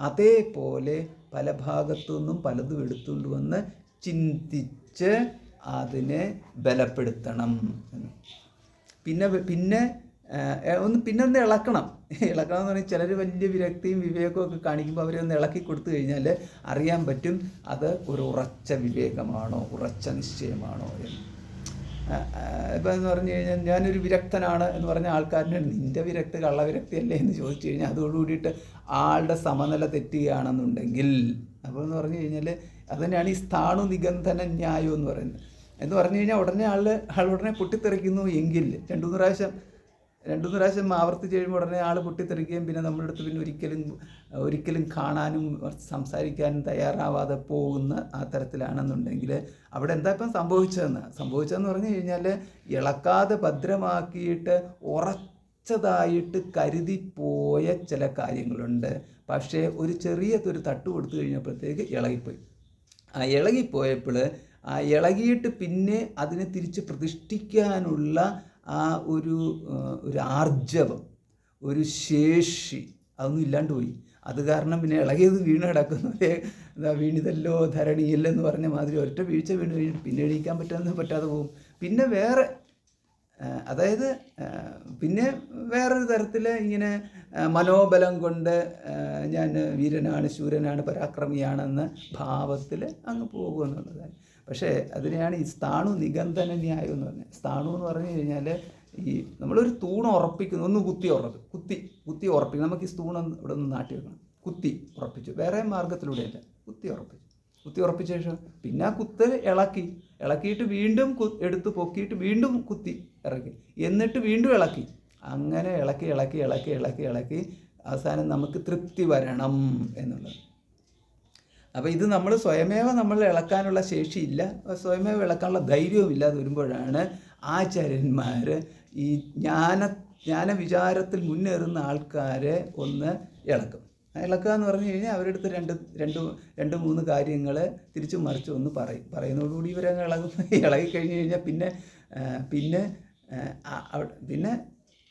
അതേപോലെ പല ഭാഗത്തു നിന്നും പലതും എടുത്തുകൊണ്ട് വന്ന് ചിന്തിച്ച് അതിനെ ബലപ്പെടുത്തണം. പിന്നെ പിന്നെ ഒന്ന് ഇളക്കണം. ഇളക്കണം എന്ന് പറഞ്ഞാൽ ചിലർ വലിയ വിരക്തിയും വിവേകവും ഒക്കെ കാണിക്കുമ്പോൾ അവരെ ഒന്ന് ഇളക്കി കൊടുത്തു കഴിഞ്ഞാൽ അറിയാൻ പറ്റും അത് ഒരു ഉറച്ച വിവേകമാണോ ഉറച്ച നിശ്ചയമാണോ എന്ന്. ഇപ്പം എന്ന് പറഞ്ഞു കഴിഞ്ഞാൽ ഞാനൊരു വിരക്തനാണ് എന്ന് പറഞ്ഞ ആൾക്കാരന് നിൻ്റെ വിരക്തി കള്ളവിരക്തി അല്ലേ എന്ന് ചോദിച്ചു കഴിഞ്ഞാൽ അതോടുകൂടിയിട്ട് ആളുടെ സമനില തെറ്റുകയാണെന്നുണ്ടെങ്കിൽ അപ്പോൾ എന്ന് പറഞ്ഞു കഴിഞ്ഞാൽ അതുതന്നെയാണ് ഈ സ്ഥാണു നിഗന്ധന ന്യായം എന്ന് പറഞ്ഞു കഴിഞ്ഞാൽ ഉടനെ ആൾ ഉടനെ പൊട്ടിത്തെറിക്കുന്നു എങ്കിൽ രണ്ടു മൂന്ന് പ്രാവശ്യം ആവർത്തിച്ച് കഴിയുമ്പോൾ ഉടനെ ആൾ പൊട്ടിത്തെറിക്കുകയും പിന്നെ നമ്മുടെ അടുത്ത് പിന്നെ ഒരിക്കലും കാണാനും സംസാരിക്കാനും തയ്യാറാവാതെ പോകുന്ന ആ തരത്തിലാണെന്നുണ്ടെങ്കിൽ അവിടെ എന്താ ഇപ്പം സംഭവിച്ചതെന്ന് പറഞ്ഞു കഴിഞ്ഞാൽ ഇളക്കാതെ ഭദ്രമാക്കിയിട്ട് ഉറച്ചതായിട്ട് കരുതിപ്പോയ ചില കാര്യങ്ങളുണ്ട്. പക്ഷേ ഒരു ചെറിയൊരു തട്ട് കൊടുത്തു കഴിഞ്ഞപ്പോഴത്തേക്ക് ഇളകിപ്പോയി. ആ ഇളകിപ്പോയപ്പോൾ ആ ഇളകിയിട്ട് പിന്നെ അതിനെ തിരിച്ച് പ്രതിഷ്ഠിക്കാനുള്ള ആ ഒരു ആർജവം, ഒരു ശേഷി അതൊന്നും ഇല്ലാണ്ട് പോയി. അത് കാരണം പിന്നെ ഇളകിയത് വീണ് കിടക്കുന്നത് വീണിതല്ലോ ധരണിയില്ലെന്ന് പറഞ്ഞ മാതിരി ഒറ്റ വീഴ്ച വീണ് കഴിഞ്ഞിട്ട് പിന്നെ എണീക്കാൻ പറ്റാതെ പോകും. പിന്നെ പിന്നെ വേറൊരു തരത്തിൽ ഇങ്ങനെ മനോബലം കൊണ്ട് ഞാൻ വീരനാണ്, ശൂരനാണ്, പരാക്രമിയാണെന്ന ഭാവത്തിൽ അങ്ങ് പോകുമെന്നുള്ളതാണ്. പക്ഷേ അതിനെയാണ് ഈ സ്ഥാണു നിഗന്ധന ന്യായം എന്ന് പറഞ്ഞത്. സ്ഥാണു എന്ന് പറഞ്ഞു കഴിഞ്ഞാൽ ഈ നമ്മളൊരു തൂണ് ഉറപ്പിക്കുന്നു, ഒന്ന് കുത്തി ഉറപ്പിക്കും. നമുക്ക് ഈ തൂണൊന്ന് ഇവിടെ നിന്ന് നാട്ടി വെക്കണം. കുത്തി ഉറപ്പിച്ചു, വേറെ മാർഗത്തിലൂടെയല്ല, കുത്തി ഉറപ്പിച്ച ശേഷം പിന്നെ ആ കുത്തൽ ഇളക്കിയിട്ട് വീണ്ടും എടുത്ത് പൊക്കിയിട്ട് വീണ്ടും കുത്തി ഇറക്കി, എന്നിട്ട് വീണ്ടും ഇളക്കി. അങ്ങനെ ഇളക്കി അവസാനം നമുക്ക് തൃപ്തി വരണം എന്നുള്ളത്. അപ്പോൾ ഇത് സ്വയമേവ നമ്മൾ ഇളക്കാനുള്ള ശേഷിയില്ല, സ്വയമേവ ഇളക്കാനുള്ള ധൈര്യവും ഇല്ലാതെ വരുമ്പോഴാണ് ആചാര്യന്മാർ ഈ ജ്ഞാനവിചാരത്തിൽ മുന്നേറുന്ന ആൾക്കാരെ ഒന്ന് ഇളക്കുക എന്ന് പറഞ്ഞു കഴിഞ്ഞാൽ അവരുടെ അടുത്ത് രണ്ട് മൂന്ന് കാര്യങ്ങൾ തിരിച്ചു മറിച്ച് ഒന്ന് പറയുന്നതോടുകൂടി ഇവരങ്ങ് ഇളകിക്കഴിഞ്ഞ് കഴിഞ്ഞാൽ പിന്നെ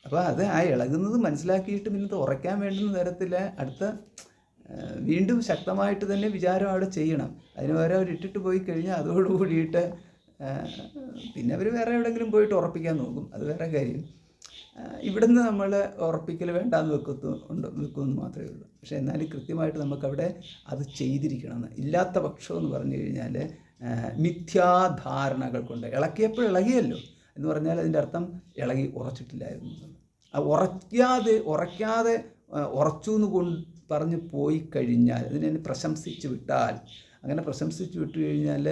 അപ്പോൾ അത് ആ ഇളകുന്നത് മനസ്സിലാക്കിയിട്ട് പിന്നെ ഉറയ്ക്കാൻ വേണ്ടുന്ന തരത്തിൽ അടുത്ത വീണ്ടും ശക്തമായിട്ട് തന്നെ വിചാരം അവിടെ ചെയ്യണം. അതിന് പകരം അവർ ഇട്ടിട്ട് പോയി കഴിഞ്ഞാൽ അതോടുകൂടിയിട്ട് പിന്നെ അവർ വേറെ എവിടെയെങ്കിലും പോയിട്ട് ഉറപ്പിക്കാൻ നോക്കും, അത് വേറെ കാര്യം. ഇവിടുന്ന് നമ്മൾ ഉറപ്പിക്കൽ വേണ്ടാന്ന് വെക്കുമെന്ന് മാത്രമേ ഉള്ളൂ. പക്ഷേ എന്നാലും കൃത്യമായിട്ട് നമുക്കവിടെ അത് ചെയ്തിരിക്കണം. ഇല്ലാത്ത പക്ഷം എന്ന് പറഞ്ഞു കഴിഞ്ഞാൽ മിഥ്യാധാരണകൾ കൊണ്ട് ഇളക്കിയപ്പോൾ ഇളകിയല്ലോ എന്ന് പറഞ്ഞാൽ അതിൻ്റെ അർത്ഥം ഇളകി ഉറച്ചിട്ടില്ലായിരുന്നു. ഉറയ്ക്കാതെ ഉറച്ചു എന്ന് പറഞ്ഞ് പോയി കഴിഞ്ഞാൽ അതിനെ പ്രശംസിച്ച് വിട്ടാൽ, അങ്ങനെ പ്രശംസിച്ച് വിട്ടു കഴിഞ്ഞാൽ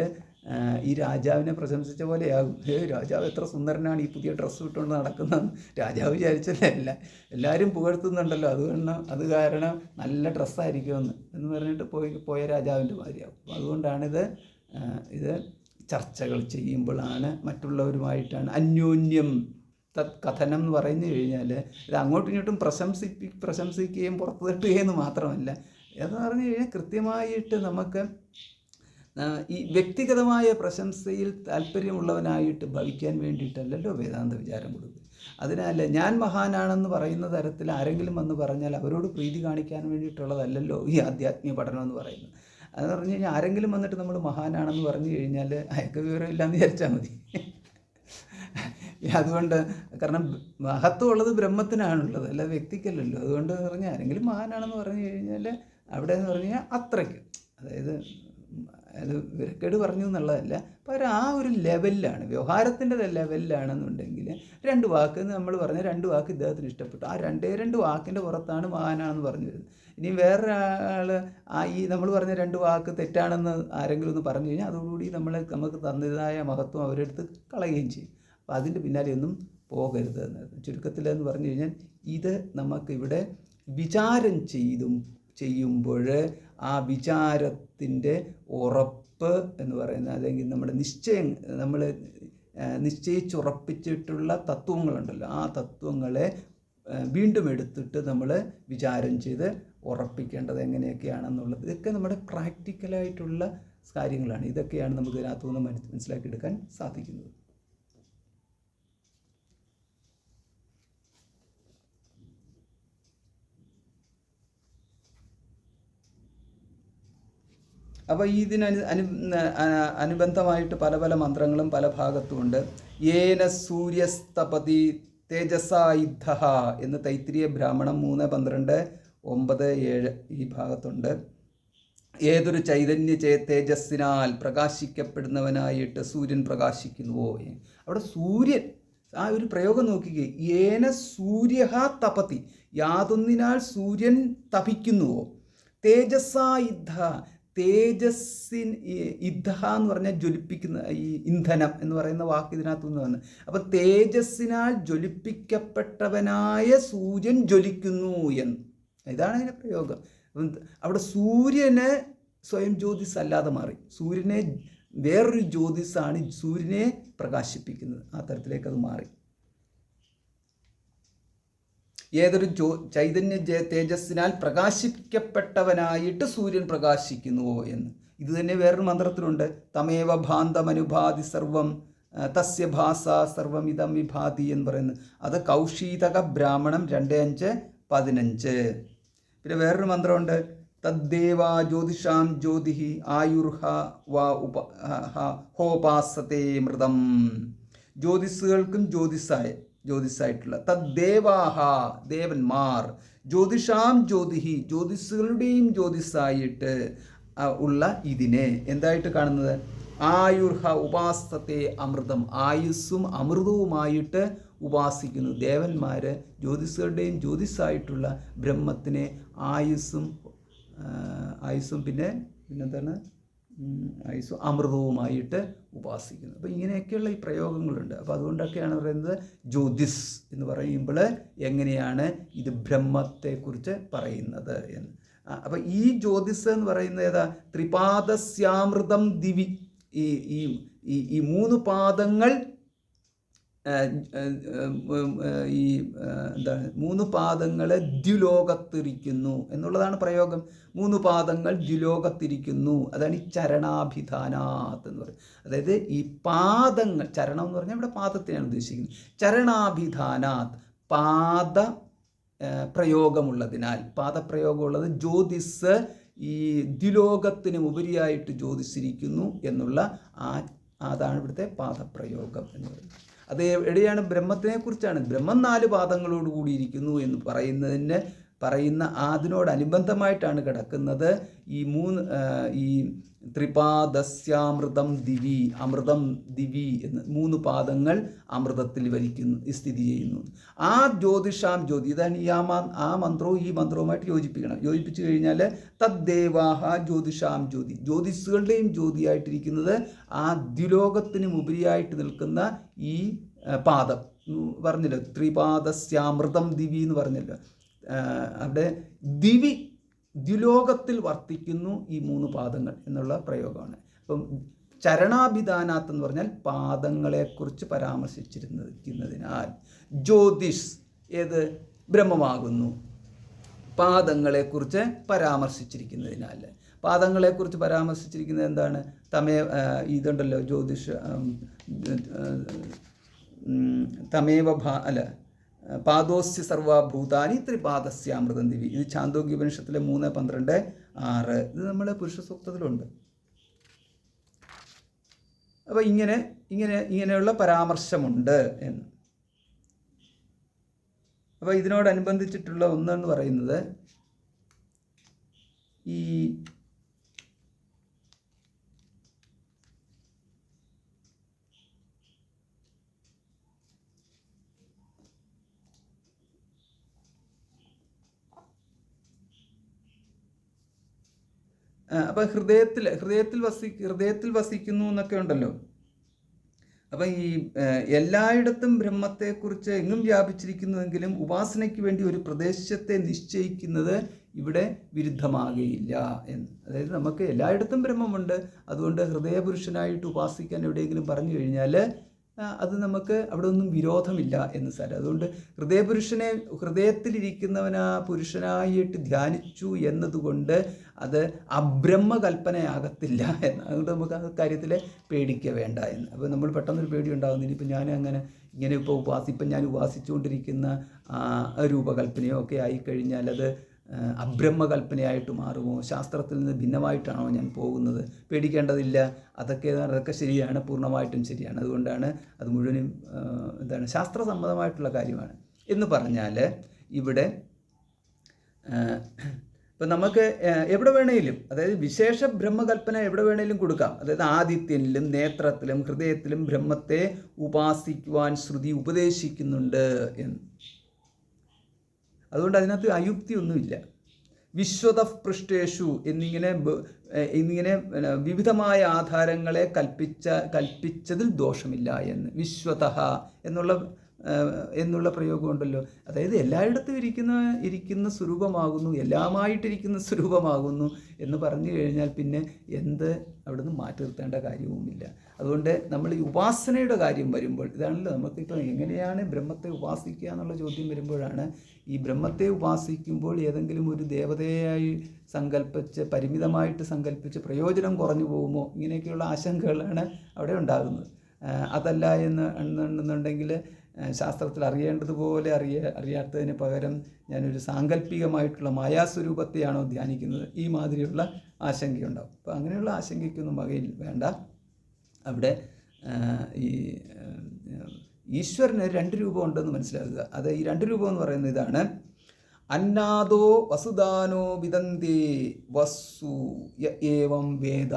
ഈ രാജാവിനെ പ്രശംസിച്ച പോലെയാകും. രാജാവ് എത്ര സുന്ദരനാണ്, ഈ പുതിയ ഡ്രസ്സ് ഇട്ടുകൊണ്ട് നടക്കുന്നതെന്ന് രാജാവ് വിചാരിച്ചല്ലേ. എല്ലാവരും പുകഴ്ത്തുന്നുണ്ടല്ലോ, അത് കാരണം നല്ല ഡ്രസ്സായിരിക്കുമെന്ന് എന്ന് പറഞ്ഞിട്ട് പോയ രാജാവിൻ്റെ മാതിരിയാകും. അപ്പോൾ അതുകൊണ്ടാണിത് ചർച്ചകൾ ചെയ്യുമ്പോഴാണ് മറ്റുള്ളവരുമായിട്ടാണ് അന്യോന്യം കഥനം എന്ന് പറഞ്ഞു കഴിഞ്ഞാൽ ഇത് അങ്ങോട്ടും ഇങ്ങോട്ടും പ്രശംസിക്കുകയും പുറത്തു തട്ടുകയെന്ന് മാത്രമല്ല, എന്ന് പറഞ്ഞു കഴിഞ്ഞാൽ കൃത്യമായിട്ട് നമുക്ക് ഈ വ്യക്തിഗതമായ പ്രശംസയിൽ താല്പര്യമുള്ളവനായിട്ട് ഭവിക്കാൻ വേണ്ടിയിട്ടല്ലല്ലോ വേദാന്ത വിചാരം കൊടുക്കുക. അതിനാൽ ഞാൻ മഹാനാണെന്ന് പറയുന്ന തരത്തിൽ ആരെങ്കിലും വന്ന് പറഞ്ഞാൽ അവരോട് പ്രീതി കാണിക്കാൻ വേണ്ടിയിട്ടുള്ളതല്ലല്ലോ ഈ ആധ്യാത്മിക പഠനം എന്ന് പറയുന്നത്. അതെന്ന് പറഞ്ഞു കഴിഞ്ഞാൽ ആരെങ്കിലും വന്നിട്ട് നമ്മൾ മഹാനാണെന്ന് പറഞ്ഞു കഴിഞ്ഞാൽ അയക്ക വിവരമില്ലാന്ന് വിചാരിച്ചാൽ മതി. അതുകൊണ്ട് കാരണം മഹത്വം ഉള്ളത് ബ്രഹ്മത്തിനാണുള്ളത്, അല്ല വ്യക്തിക്കല്ലല്ലോ. അതുകൊണ്ട് പറഞ്ഞാൽ ആരെങ്കിലും മഹാനാണെന്ന് പറഞ്ഞു കഴിഞ്ഞാൽ അവിടെ എന്ന് പറഞ്ഞു കഴിഞ്ഞാൽ അത്രയ്ക്ക്, അതായത് അത് വിരക്കേട് പറഞ്ഞു എന്നുള്ളതല്ല, അപ്പോൾ ആ ഒരു ലെവലിലാണ്, വ്യവഹാരത്തിൻ്റെ ലെവലിലാണെന്നുണ്ടെങ്കിൽ രണ്ട് വാക്ക് നമ്മൾ പറഞ്ഞ രണ്ട് വാക്ക് ഇദ്ദേഹത്തിന് ഇഷ്ടപ്പെട്ടു, ആ രണ്ട് വാക്കിൻ്റെ പുറത്താണ് മഹാനാണെന്ന് പറഞ്ഞു വരുന്നത്. ഇനി വേറൊരാൾ ഈ നമ്മൾ പറഞ്ഞ രണ്ട് വാക്ക് തെറ്റാണെന്ന് ആരെങ്കിലും ഒന്ന് പറഞ്ഞു കഴിഞ്ഞാൽ അതോടുകൂടി നമുക്ക് തന്നതായ മഹത്വം അവരെടുത്ത് കളയുകയും ചെയ്യും. അപ്പോൾ അതിൻ്റെ പിന്നാലെ ഒന്നും പോകരുത് എന്നായിരുന്നു ചുരുക്കത്തിലെന്ന് പറഞ്ഞു കഴിഞ്ഞാൽ. ഇത് നമുക്കിവിടെ വിചാരം ചെയ്യുമ്പോൾ ആ വിചാരത്തിൻ്റെ ഉറപ്പ് എന്ന് പറയുന്നത്, അല്ലെങ്കിൽ നമ്മുടെ നമ്മൾ നിശ്ചയിച്ചുറപ്പിച്ചിട്ടുള്ള തത്വങ്ങളുണ്ടല്ലോ, ആ തത്വങ്ങളെ വീണ്ടും എടുത്തിട്ട് നമ്മൾ വിചാരം ചെയ്ത് ഉറപ്പിക്കേണ്ടത് എങ്ങനെയൊക്കെയാണെന്നുള്ളത്, ഇതൊക്കെ നമ്മുടെ പ്രാക്ടിക്കലായിട്ടുള്ള കാര്യങ്ങളാണ്. ഇതൊക്കെയാണ് നമുക്ക് ഇതിനകത്തുനിന്ന് മനസ്സിലാക്കിയെടുക്കാൻ സാധിക്കുന്നത്. അപ്പോൾ അനുബന്ധമായിട്ട് പല മന്ത്രങ്ങളും പല ഭാഗത്തുമുണ്ട്. യേന സൂര്യസ്തപതി തേജസായുദ്ധ എന്ന് തൈത്തിരീയ ബ്രാഹ്മണം 3:12, 9-7 ഈ ഭാഗത്തുണ്ട്. ഏതൊരു ചൈതന്യ തേജസ്സിനാൽ പ്രകാശിക്കപ്പെടുന്നവനായിട്ട് സൂര്യൻ പ്രകാശിക്കുന്നുവോ. അവിടെ സൂര്യൻ, ആ ഒരു പ്രയോഗം നോക്കിക്കേ, ഏന സൂര്യ തപതി, യാതൊന്നിനാൽ സൂര്യൻ തപിക്കുന്നുവോ. തേജസ്സായുദ്ധ, യുദ്ധ എന്ന് പറഞ്ഞാൽ ജ്വലിപ്പിക്കുന്ന, ഈ ഇന്ധനം എന്ന് പറയുന്ന വാക്ക് ഇതിനകത്തു നിന്ന് വന്ന്. അപ്പം തേജസ്സിനാൽ ജ്വലിപ്പിക്കപ്പെട്ടവനായ സൂര്യൻ ജ്വലിക്കുന്നു എന്ന്, ഇതാണ് അതിൻ്റെ പ്രയോഗം. അവിടെ സൂര്യന് സ്വയം ജ്യോതിസ് അല്ലാതെ മാറി, സൂര്യനെ വേറൊരു ജ്യോതിസാണ് സൂര്യനെ പ്രകാശിപ്പിക്കുന്നത്, ആ തരത്തിലേക്ക് അത് മാറി. ഏതൊരു ചൈതന്യ തേജസ്സിനാൽ പ്രകാശിക്കപ്പെട്ടവനായിട്ട് സൂര്യൻ പ്രകാശിക്കുന്നുവോ എന്ന്. ഇത് തന്നെ വേറൊരു മന്ത്രത്തിലുണ്ട്. തമേവ ഭാന്തമനുഭാതി സർവം തസ്യ ഭാസ സർവം ഇതം വിഭാതി എന്ന് പറയുന്നത്. അത് കൗശീതക ബ്രാഹ്മണം 2:5-15. പിന്നെ വേറൊരു മന്ത്രമുണ്ട്. തദ്ദേവാ ജ്യോതിഷാം ജ്യോതി ആയുർഹ വാ ഹോപാസത്തെ മൃതം. ജ്യോതിസുകൾക്കും ജ്യോതിസായിട്ടുള്ള തദ്ദേവാഹ ദേവന്മാർ, ജ്യോതിഷാം ജ്യോതിഹി ജ്യോതിസുകളുടെയും ജ്യോതിസായിട്ട് ഉള്ള ഇതിനെ എന്തായിട്ട് കാണുന്നത്? ആയുർഹ ഉപാസത്തെ അമൃതം, ആയുസ്സും അമൃതവുമായിട്ട് ഉപാസിക്കുന്നു. ദേവന്മാർ ജ്യോതിസുകളുടെയും ജ്യോതിസായിട്ടുള്ള ബ്രഹ്മത്തിനെ ആയുസ്സും പിന്നെന്താണ് ആയുസ്സും അമൃതവുമായിട്ട് ഉപാസിക്കുന്നു. അപ്പോൾ ഇങ്ങനെയൊക്കെയുള്ള ഈ പ്രയോഗങ്ങളുണ്ട്. അപ്പോൾ അതുകൊണ്ടൊക്കെയാണ് പറയുന്നത് ജ്യോതിസ് എന്ന് പറയുമ്പോൾ എങ്ങനെയാണ് ഇത് ബ്രഹ്മത്തെക്കുറിച്ച് പറയുന്നത് എന്ന്. അപ്പോൾ ഈ ജ്യോതിസ് എന്ന് പറയുന്നത് ഏതാ? ത്രിപാദസ്യാമൃതം ദിവി, ഈ 3 പാദങ്ങൾ, എന്താണ് 3 പാദങ്ങളെ ദ്വിലോകത്തിരിക്കുന്നു എന്നുള്ളതാണ് പ്രയോഗം. 3 പാദങ്ങൾ ദ്വിലോകത്തിരിക്കുന്നു, അതാണ് ഈ ചരണാഭിധാനാത്ത് എന്ന് പറയുന്നത്. അതായത് ഈ പാദങ്ങൾ, ചരണം എന്ന് പറഞ്ഞാൽ ഇവിടെ പാദത്തിനാണ് ഉദ്ദേശിക്കുന്നത്. ചരണാഭിധാനാത്ത്, പാദ പ്രയോഗമുള്ളതിനാൽ, പാദപ്രയോഗമുള്ളത് ജ്യോതിസ് ഈ ദ്വിലോകത്തിന് ഉപരിയായിട്ട് ജ്യോതിസിരിക്കുന്നു എന്നുള്ള അതാണ് ഇവിടുത്തെ പാദപ്രയോഗം എന്ന് പറയുന്നത്. അത് എവിടെയാണ്? ബ്രഹ്മത്തിനെ കുറിച്ചാണ്. ബ്രഹ്മം 4 പാദങ്ങളോട് കൂടിയിരിക്കുന്നു എന്ന് പറയുന്ന അതിനോടനുബന്ധമായിട്ടാണ് കിടക്കുന്നത് ഈ ത്രിപാദസ്യാമൃതം ദിവി, അമൃതം ദിവി എന്ന് 3 പാദങ്ങൾ അമൃതത്തിൽ സ്ഥിതി ചെയ്യുന്നു. ആ ജ്യോതിഷാം ജ്യോതി, ഇതാണ് ആ മന്ത്രവും ഈ മന്ത്രവുമായിട്ട് യോജിപ്പിച്ചു കഴിഞ്ഞാൽ തദ്ദേവാഹ ജ്യോതിഷാം ജ്യോതി, ജ്യോതിസുകളുടെയും ജ്യോതിയായിട്ടിരിക്കുന്നത് ആ ദ്വിലോകത്തിന് ഉപരിയായിട്ട് നിൽക്കുന്ന ഈ പാദം പറഞ്ഞല്ലോ. ത്രിപാദസ്യാമൃതം ദിവി എന്ന് പറഞ്ഞല്ലോ. അവിടെ ദ്വിലോകത്തിൽ വർത്തിക്കുന്നു ഈ 3 പാദങ്ങൾ എന്നുള്ള പ്രയോഗമാണ്. അപ്പം ചരണാഭിധാനാത്ത് എന്ന് പറഞ്ഞാൽ പാദങ്ങളെക്കുറിച്ച് പരാമർശിച്ചിരുന്നതിനാൽ ജ്യോതിഷ് ഏത് ബ്രഹ്മമാകുന്നു, പാദങ്ങളെക്കുറിച്ച് പരാമർശിച്ചിരിക്കുന്നതിനാൽ. പാദങ്ങളെക്കുറിച്ച് പരാമർശിച്ചിരിക്കുന്നത് എന്താണ്? ഇതുണ്ടല്ലോ ജ്യോതിഷ് പാദോസ്യ സർവഭൂതാനി ത്രിപാദസ്യാമൃതം ദിവി. ഇത് ഛാന്തോഗ്യോപനിഷത്തിലെ 3:12-6. ഇത് നമ്മുടെ പുരുഷ സൂക്തത്തിലുണ്ട്. അപ്പോൾ ഇങ്ങനെയുള്ള പരാമർശമുണ്ട് എന്ന്. അപ്പോൾ ഇതിനോടനുബന്ധിച്ചിട്ടുള്ള ഒന്നെന്ന് പറയുന്നത് ഈ അപ്പം ഹൃദയത്തിൽ വസിക്കുന്നു എന്നൊക്കെ ഉണ്ടല്ലോ. അപ്പം ഈ എല്ലായിടത്തും ബ്രഹ്മത്തെക്കുറിച്ച് എങ്ങും വ്യാപിച്ചിരിക്കുന്നുവെങ്കിലും ഉപാസനയ്ക്ക് വേണ്ടി ഒരു പ്രദേശത്തെ നിശ്ചയിക്കുന്നത് ഇവിടെ വിരുദ്ധമാകുകയില്ല എന്ന്. അതായത് നമുക്ക് എല്ലായിടത്തും ബ്രഹ്മമുണ്ട്, അതുകൊണ്ട് ഹൃദയപുരുഷനായിട്ട് ഉപാസിക്കാൻ എവിടെയെങ്കിലും പറഞ്ഞു കഴിഞ്ഞാൽ അത് നമുക്ക് അവിടെ ഒന്നും വിരോധമില്ല എന്ന് സാരം. അതുകൊണ്ട് ഹൃദയത്തിലിരിക്കുന്നവനാ പുരുഷനായിട്ട് ധ്യാനിച്ചു എന്നതുകൊണ്ട് അത് അബ്രഹ്മകൽപ്പനയാകത്തില്ല എന്ന്. അതുകൊണ്ട് നമുക്ക് ആ കാര്യത്തിൽ പേടിക്ക വേണ്ട എന്ന്. അപ്പോൾ നമ്മൾ പെട്ടെന്നൊരു പേടി ഉണ്ടാകുന്നില്ല. ഇപ്പം ഞാൻ ഇപ്പം ഞാൻ ഉപാസിച്ചുകൊണ്ടിരിക്കുന്ന രൂപകൽപ്പനയോ ഒക്കെ ആയിക്കഴിഞ്ഞാൽ അത് അബ്രഹ്മകൽപ്പനയായിട്ട് മാറുമോ, ശാസ്ത്രത്തിൽ നിന്ന് ഭിന്നമായിട്ടാണോ ഞാൻ പോകുന്നത്? പേടിക്കേണ്ടതില്ല, അതൊക്കെ ശരിയാണ്, പൂർണ്ണമായിട്ടും ശരിയാണ്. അതുകൊണ്ടാണ് അത് മുഴുവനും ശാസ്ത്രസമ്മതമായിട്ടുള്ള കാര്യമാണ് എന്ന് പറഞ്ഞാൽ ഇവിടെ ഇപ്പം നമുക്ക് എവിടെ വേണേലും, അതായത് വിശേഷ ബ്രഹ്മകൽപ്പന എവിടെ വേണേലും കൊടുക്കാം. അതായത് ആദിത്യനിലും നേത്രത്തിലും ഹൃദയത്തിലും ബ്രഹ്മത്തെ ഉപാസിക്കുവാൻ ശ്രുതി ഉപദേശിക്കുന്നുണ്ട് എന്ന്. അതുകൊണ്ട് അതിനകത്ത് അയുക്തിയൊന്നുമില്ല. വിശ്വത പൃഷ്ടേഷു എന്നിങ്ങനെ വിവിധമായ ആധാരങ്ങളെ കൽപ്പിച്ചതിൽ ദോഷമില്ല എന്ന്. വിശ്വത എന്നുള്ള പ്രയോഗമുണ്ടല്ലോ, അതായത് എല്ലായിടത്തും ഇരിക്കുന്ന സ്വരൂപമാകുന്നു, എല്ലാമായിട്ടിരിക്കുന്ന സ്വരൂപമാകുന്നു എന്ന് പറഞ്ഞു കഴിഞ്ഞാൽ പിന്നെ അവിടുന്ന് മാറ്റി നിർത്തേണ്ട കാര്യവുമില്ല. അതുകൊണ്ട് നമ്മൾ ഈ ഉപാസനയുടെ കാര്യം വരുമ്പോൾ, ഇതാണല്ലോ നമുക്കിപ്പോൾ എങ്ങനെയാണ് ബ്രഹ്മത്തെ ഉപാസിക്കുക എന്നുള്ള ചോദ്യം വരുമ്പോഴാണ്, ഈ ബ്രഹ്മത്തെ ഉപാസിക്കുമ്പോൾ ഏതെങ്കിലും ഒരു ദേവതയായി പരിമിതമായിട്ട് സങ്കല്പിച്ച് പ്രയോജനം കുറഞ്ഞു പോകുമോ, ഇങ്ങനെയൊക്കെയുള്ള ആശങ്കകളാണ് അവിടെ ഉണ്ടാകുന്നത്. അതല്ല എന്നുണ്ടെങ്കിൽ ശാസ്ത്രത്തിൽ അറിയേണ്ടതുപോലെ അറിയാത്തതിന് പകരം ഞാനൊരു സാങ്കല്പികമായിട്ടുള്ള മായാസ്വരൂപത്തെയാണോ ധ്യാനിക്കുന്നത്, ഈ മാതിരിയുള്ള ആശങ്കയുണ്ടാവും. അപ്പോൾ അങ്ങനെയുള്ള ആശങ്കയ്ക്കൊന്നും വകയിൽ വേണ്ട. അവിടെ ഈ ഈശ്വരന് 2 രൂപം ഉണ്ടെന്ന് മനസ്സിലാക്കുക. അത് ഈ 2 രൂപം എന്ന് പറയുന്നത് ഇതാണ്: അന്നാദോ വസുദാനോ വിദന്തി വസ്സു ഏവം വേദ.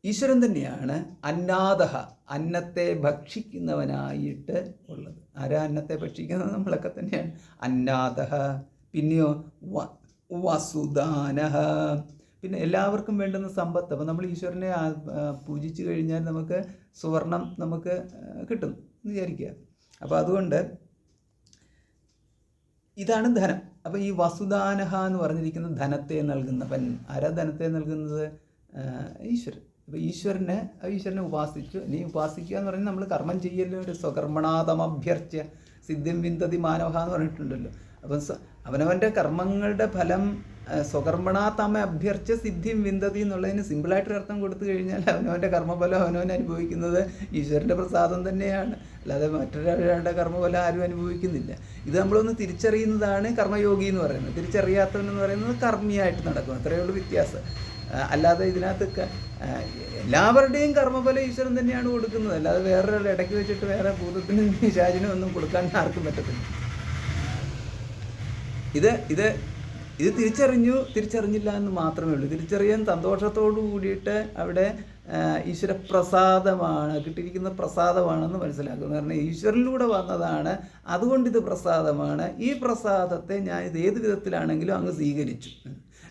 ഈശ്വരൻ തന്നെയാണ് അന്നാദഹ, അന്നത്തെ ഭക്ഷിക്കുന്നവനായിട്ട് ഉള്ളത്. ആരാ അന്നത്തെ ഭക്ഷിക്കുന്നത്? നമ്മളൊക്കെ തന്നെയാണ്. അന്നാദഹ. പിന്നെയോ വസുദാനഹ, പിന്നെ എല്ലാവർക്കും വേണ്ടുന്ന സമ്പത്ത്. അപ്പോൾ നമ്മൾ ഈശ്വരനെ പൂജിച്ചു കഴിഞ്ഞാൽ നമുക്ക് സുവർണം നമുക്ക് കിട്ടും എന്ന് വിചാരിക്കുക. അപ്പോൾ അതുകൊണ്ട് ഇതാണ് ധനം. അപ്പോൾ ഈ വസുദാനഹ എന്ന് പറഞ്ഞിരിക്കുന്നത് ധനത്തെ നൽകുന്നവൻ. ആരാ ധനത്തെ നൽകുന്നത്? ഈശ്വരൻ. അപ്പോൾ ഈശ്വരനെ ഉപാസിച്ചു. ഇനി ഉപാസിക്കുക എന്ന് പറഞ്ഞാൽ നമ്മൾ കർമ്മം ചെയ്യല്ലോ. ഒരു സ്വകർമ്മണാതമഭ്യർച്ച്യ സിദ്ധിം വിന്തതി മാനവ എന്ന് പറഞ്ഞിട്ടുണ്ടല്ലോ. അപ്പം അവനവൻ്റെ കർമ്മങ്ങളുടെ ഫലം സ്വകർമ്മണാതമ അഭ്യർച്ച്യ സിദ്ധിം വിന്തതി എന്നുള്ളതിന് സിമ്പിളായിട്ടൊരു അർത്ഥം കൊടുത്തു കഴിഞ്ഞാൽ അവനവൻ്റെ കർമ്മഫലം അവനവൻ അനുഭവിക്കുന്നത് ഈശ്വരൻ്റെ പ്രസാദം തന്നെയാണ്, അല്ലാതെ മറ്റൊരാളുടെ കർമ്മഫലം ആരും അനുഭവിക്കുന്നില്ല. ഇത് നമ്മളൊന്ന് തിരിച്ചറിയുന്നതാണ് കർമ്മയോഗി എന്ന് പറയുന്നത്. തിരിച്ചറിയാത്തവനെന്ന് പറയുന്നത് കർമ്മിയായിട്ട് നടക്കും. അത്രയേ ഉള്ളൂ വ്യത്യാസം. അല്ലാതെ ഇതിനകത്ത് എല്ലാവരുടെയും കർമ്മഫലം ഈശ്വരൻ തന്നെയാണ് കൊടുക്കുന്നത്. അല്ലാതെ വേറൊരാൾ ഇടയ്ക്ക് വെച്ചിട്ട് വേറെ ഭൂതത്തിനും പിശാചിനും ഒന്നും കൊടുക്കാൻ ആർക്കും പറ്റത്തില്ല. ഇത് തിരിച്ചറിഞ്ഞില്ല എന്ന് മാത്രമേ ഉള്ളൂ. തിരിച്ചറിയാൻ സന്തോഷത്തോടു കൂടിയിട്ട് അവിടെ ഈശ്വരപ്രസാദമാണ്, കിട്ടിയിരിക്കുന്ന പ്രസാദമാണെന്ന് മനസ്സിലാക്കുന്നത്. കാരണം ഈശ്വരനിലൂടെ വന്നതാണ്, അതുകൊണ്ട് ഇത് പ്രസാദമാണ്. ഈ പ്രസാദത്തെ ഞാൻ ഇത് ഏത് വിധത്തിലാണെങ്കിലും അങ്ങ് സ്വീകരിച്ചു.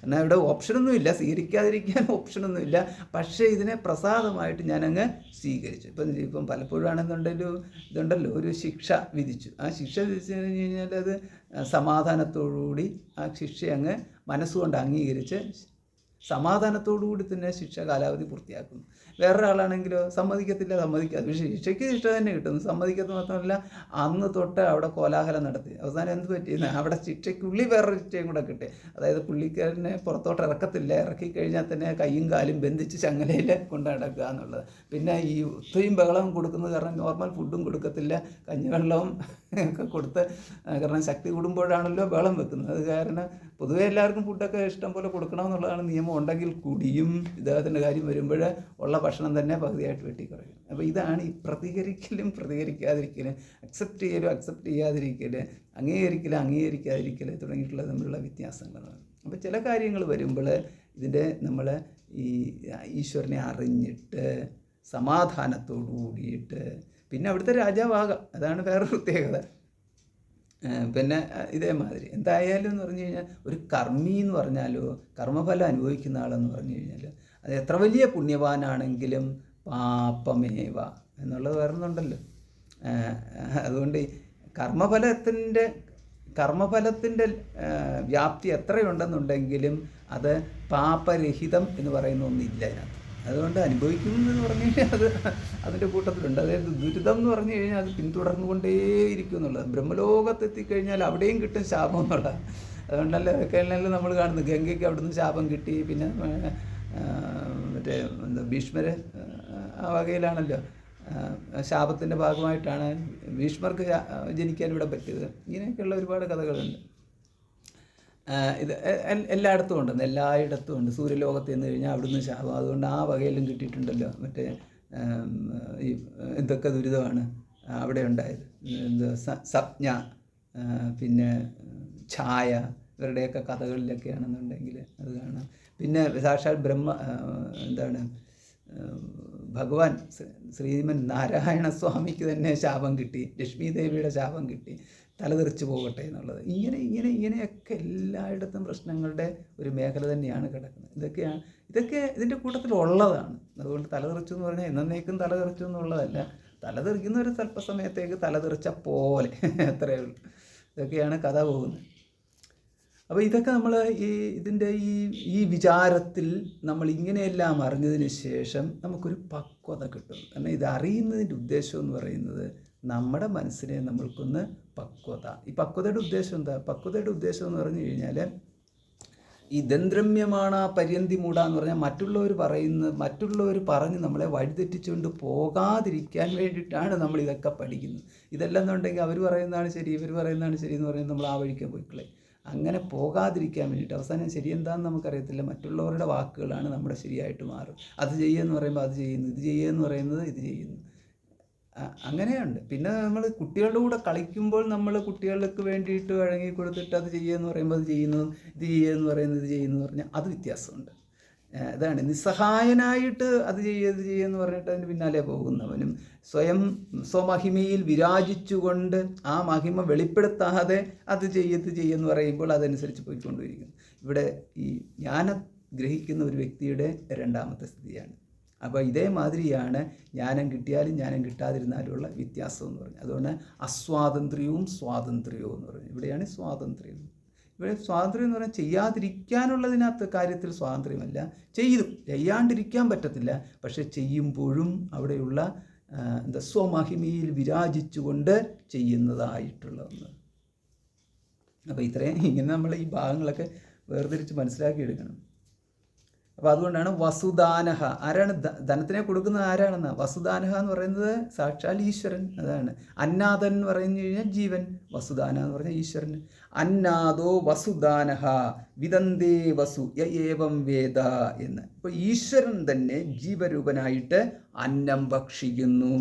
എന്നാൽ ഇവിടെ ഓപ്ഷനൊന്നുമില്ല, സ്വീകരിക്കാതിരിക്കാൻ ഓപ്ഷനൊന്നുമില്ല. പക്ഷേ ഇതിനെ പ്രസാദമായിട്ട് ഞാനങ്ങ് സ്വീകരിച്ചു. ഇപ്പം പലപ്പോഴാണെന്നുണ്ടെങ്കിലും ഒരു ശിക്ഷ വിധിച്ചു. ആ ശിക്ഷ വിധിച്ചു കഴിഞ്ഞാൽ അത് സമാധാനത്തോടുകൂടി ആ ശിക്ഷ അങ്ങ് മനസ്സുകൊണ്ട് അംഗീകരിച്ച് സമാധാനത്തോടുകൂടി തന്നെ ശിക്ഷ കാലാവധി പൂർത്തിയാക്കുന്നു. വേറൊരാളാണെങ്കിലോ സമ്മതിക്കത്തില്ല, സമ്മതിക്കാതെ. പക്ഷേ ശിക്ഷയ്ക്ക് ശിക്ഷ തന്നെ കിട്ടുന്നു, സമ്മതിക്കത്ത് മാത്രമല്ല അന്ന് തൊട്ട് അവിടെ കോലാഹലം നടത്തി. അവസാനം എന്ത് പറ്റിയെന്ന്, അവിടെ ശിക്ഷയ്ക്കുള്ളിൽ വേറൊരു ശിക്ഷയും കൂടെ കിട്ടി. അതായത് പുള്ളിക്കാരനെ പുറത്തോട്ട് ഇറക്കത്തില്ല, ഇറക്കി കഴിഞ്ഞാൽ തന്നെ കൈയും കാലും ബന്ധിച്ച് ചങ്ങലയിൽ കൊണ്ട് നടക്കുക എന്നുള്ളത്. പിന്നെ ഈ ഒത്തിരിയും ബഹളം കൊടുക്കുന്നത് കാരണം നോർമൽ ഫുഡും കൊടുക്കത്തില്ല, കഞ്ഞിവെള്ളവും ഒക്കെ കൊടുത്ത്, കാരണം ശക്തി കൂടുമ്പോഴാണല്ലോ ബഹളം വെക്കുന്നത്. അത് കാരണം പൊതുവേ എല്ലാവർക്കും ഫുഡൊക്കെ ഇഷ്ടം പോലെ കൊടുക്കണമെന്നുള്ളതാണ് നിയമം. ഉണ്ടെങ്കിൽ കൂടിയും ഇദ്ദേഹത്തിൻ്റെ കാര്യം വരുമ്പോൾ ഉള്ള ഭക്ഷണം തന്നെ പകുതിയായിട്ട് വെട്ടിക്കുറയും. അപ്പോൾ ഇതാണ് ഈ പ്രതികരിക്കാതിരിക്കൽ, അക്സെപ്റ്റ് ചെയ്യാതിരിക്കൽ, അംഗീകരിക്കാതിരിക്കൽ തുടങ്ങിയിട്ടുള്ള തമ്മിലുള്ള വ്യത്യാസങ്ങളാണ്. അപ്പോൾ ചില കാര്യങ്ങൾ വരുമ്പോൾ ഇതിൻ്റെ നമ്മൾ ഈ ഈശ്വരനെ അറിഞ്ഞിട്ട് സമാധാനത്തോടു കൂടിയിട്ട് പിന്നെ അവിടുത്തെ രാജാവാകാം. അതാണ് വേറൊരു പ്രത്യേകത. പിന്നെ ഇതേമാതിരി എന്തായാലും എന്ന് പറഞ്ഞു കഴിഞ്ഞാൽ ഒരു കർമ്മി എന്ന് പറഞ്ഞാലോ കർമ്മഫലം അനുഭവിക്കുന്ന ആളെന്ന് പറഞ്ഞു കഴിഞ്ഞാൽ അത് എത്ര വലിയ പുണ്യവാനാണെങ്കിലും പാപമേവ എന്നുള്ളത് വരുന്നുണ്ടല്ലോ. അതുകൊണ്ട് കർമ്മഫലത്തിൻ്റെ വ്യാപ്തി എത്രയുണ്ടെന്നുണ്ടെങ്കിലും അത് പാപരഹിതം എന്ന് പറയുന്ന ഒന്നില്ല അതിനകത്ത്. അതുകൊണ്ട് അനുഭവിക്കുമെന്ന് പറഞ്ഞു കഴിഞ്ഞാൽ അതിൻ്റെ കൂട്ടത്തിലുണ്ട്. അതായത് ദുരിതം എന്ന് പറഞ്ഞു കഴിഞ്ഞാൽ അത് പിന്തുടർന്നുകൊണ്ടേയിരിക്കും എന്നുള്ളത്. ബ്രഹ്മലോകത്തെത്തിക്കഴിഞ്ഞാൽ അവിടെയും കിട്ടും ശാപം എന്നുള്ളത്. അതുകൊണ്ടല്ലേ നമ്മൾ കാണുന്നത് ഗംഗയ്ക്ക് അവിടുന്ന് ശാപം കിട്ടി. പിന്നെ ഭീഷ്മർ ആ വകയിലാണല്ലോ ശാപത്തിൻ്റെ ഭാഗമായിട്ടാണ് ഭീഷ്മർക്ക് ജനിക്കാൻ ഇവിടെ പറ്റിയത്. ഇങ്ങനെയൊക്കെയുള്ള ഒരുപാട് കഥകളുണ്ട്. ഇത് എല്ലായിടത്തും ഉണ്ടെന്ന്, എല്ലായിടത്തും ഉണ്ട്. സൂര്യലോകത്ത് ചെന്ന് കഴിഞ്ഞാൽ അവിടുന്ന് ശാപം, അതുകൊണ്ട് ആ വകയിലും കിട്ടിയിട്ടുണ്ടല്ലോ. മറ്റേ ഈ എന്തൊക്കെ ദുരിതമാണ് അവിടെ ഉണ്ടായത്. സപ്ഞ, പിന്നെ ഛായ, ഇവരുടെയൊക്കെ കഥകളിലൊക്കെയാണെന്നുണ്ടെങ്കിൽ അത് കാണാം. പിന്നെ സാക്ഷാൽ എന്താണ് ഭഗവാൻ ശ്രീമൻ നാരായണ സ്വാമിക്ക് തന്നെ ശാപം കിട്ടി, ലക്ഷ്മി ദേവിയുടെ ശാപം കിട്ടി, തലതെറിച്ച് പോകട്ടെ എന്നുള്ളത്. ഇങ്ങനെയൊക്കെ എല്ലായിടത്തും പ്രശ്നങ്ങളുടെ ഒരു മേഖല തന്നെയാണ് കിടക്കുന്നത്. ഇതൊക്കെ ഇതിൻ്റെ കൂട്ടത്തിലുള്ളതാണ്. അതുകൊണ്ട് തലതെറിച്ചു എന്ന് പറഞ്ഞാൽ എന്നേക്കും തലതെറിച്ചു എന്നുള്ളതല്ല. തലതെറിക്കുന്ന ഒരു സ്വല്പസമയത്തേക്ക് തലതെറിച്ച പോലെ അത്രയേ ഉള്ളൂ. ഇതൊക്കെയാണ് കഥ പോകുന്നത്. അപ്പോൾ ഇതൊക്കെ നമ്മൾ ഇതിൻ്റെ ഈ വിചാരത്തിൽ നമ്മൾ ഇങ്ങനെയെല്ലാം അറിഞ്ഞതിന് ശേഷം നമുക്കൊരു പക്വത കിട്ടും. കാരണം ഇത് അറിയുന്നതിൻ്റെ ഉദ്ദേശം എന്ന് പറയുന്നത് നമ്മുടെ മനസ്സിനെ നമ്മൾക്കൊന്ന് പക്വത. ഈ പക്വതയുടെ ഉദ്ദേശം എന്താ? പക്വതയുടെ ഉദ്ദേശം എന്ന് പറഞ്ഞു കഴിഞ്ഞാൽ ഈ ദന്ത്രമ്യമാണ് പര്യന്തി മൂട എന്ന് പറഞ്ഞാൽ മറ്റുള്ളവർ പറഞ്ഞ് നമ്മളെ വഴിതെറ്റിച്ചുകൊണ്ട് പോകാതിരിക്കാൻ വേണ്ടിയിട്ടാണ് നമ്മൾ ഇതൊക്കെ പഠിക്കുന്നത്. ഇതെല്ലാന്നുണ്ടെങ്കിൽ അവർ പറയുന്നതാണ് ശരി, ഇവർ പറയുന്നതാണ് ശരി എന്ന് പറയുന്നത് നമ്മൾ ആ വഴിക്ക് പോയിക്കളെ. അങ്ങനെ പോകാതിരിക്കാൻ വേണ്ടിയിട്ട് അവസാനം ശരിയെന്താണെന്ന് നമുക്കറിയത്തില്ല, മറ്റുള്ളവരുടെ വാക്കുകളാണ് നമ്മുടെ ശരിയായിട്ട് മാറും. അത് ചെയ്യുമെന്ന് പറയുമ്പോൾ അത് ചെയ്യുന്നു, ഇത് ചെയ്യുമെന്ന് പറയുന്നത് ഇത് ചെയ്യുന്നു. അങ്ങനെയുണ്ട്. പിന്നെ നമ്മൾ കുട്ടികളുടെ കൂടെ കളിക്കുമ്പോൾ നമ്മൾ കുട്ടികൾക്ക് വേണ്ടിയിട്ട് വഴങ്ങി കൊടുത്തിട്ട് അത് ചെയ്യുമെന്ന് പറയുമ്പോൾ അത് ചെയ്യുന്നു, ഇത് ചെയ്യുമെന്ന് പറയുന്നത് ഇത് ചെയ്യുന്നു പറഞ്ഞാൽ അത് വ്യത്യാസമുണ്ട്. അതാണ് നിസ്സഹായനായിട്ട് അത് ചെയ്യുമെന്ന് പറഞ്ഞിട്ട് അതിന് പിന്നാലെ പോകുന്നവനും സ്വമഹിമയിൽ വിരാജിച്ചുകൊണ്ട് ആ മഹിമ വെളിപ്പെടുത്താതെ അത് ചെയ്യുമെന്ന് പറയുമ്പോൾ അതനുസരിച്ച് പോയിക്കൊണ്ടിരിക്കുന്നു. ഇവിടെ ഈ ജ്ഞാനം ഗ്രഹിക്കുന്ന ഒരു വ്യക്തിയുടെ രണ്ടാമത്തെ സ്ഥിതിയാണ്. അപ്പോൾ ഇതേമാതിരിയാണ് ജ്ഞാനം കിട്ടിയാലും ജ്ഞാനം കിട്ടാതിരുന്നാലുമുള്ള വ്യത്യാസം എന്ന് പറഞ്ഞാൽ. അതുകൊണ്ട് അസ്വാതന്ത്ര്യവും സ്വാതന്ത്ര്യവും എന്ന് പറഞ്ഞു. ഇവിടെയാണ് സ്വാതന്ത്ര്യം. ഇവിടെ സ്വാതന്ത്ര്യം എന്ന് പറഞ്ഞാൽ ചെയ്യാതിരിക്കാനുള്ളതിനകത്ത് കാര്യത്തിൽ സ്വാതന്ത്ര്യമല്ല, ചെയ്യാണ്ടിരിക്കാൻ പറ്റത്തില്ല. പക്ഷെ ചെയ്യുമ്പോഴും അവിടെയുള്ള സ്വമഹിമയിൽ വിരാജിച്ചുകൊണ്ട് ചെയ്യുന്നതായിട്ടുള്ള ഒന്ന്. അപ്പോൾ ഇങ്ങനെ നമ്മൾ ഈ ഭാഗങ്ങളൊക്കെ വേർതിരിച്ച് മനസ്സിലാക്കിയെടുക്കണം. അപ്പോൾ അതുകൊണ്ടാണ് വസുദാനഹ. ആരാണ് ധനത്തിനെ കൊടുക്കുന്നത്? ആരാണെന്ന്? വസുദാനഹ എന്ന് പറയുന്നത് സാക്ഷാൽ ഈശ്വരൻ. അതാണ് അന്നാഥൻ എന്ന് പറഞ്ഞു കഴിഞ്ഞാൽ ജീവൻ, വസുദാന എന്ന് പറഞ്ഞാൽ ഈശ്വരൻ. അന്നാദോ വസുദാനഹ വിദന്തേ വസു ഏവം വേദ എന്ന്. ഇപ്പോൾ ഈശ്വരൻ തന്നെ ജീവരൂപനായിട്ട് അന്നം ഭക്ഷിക്കുന്നു.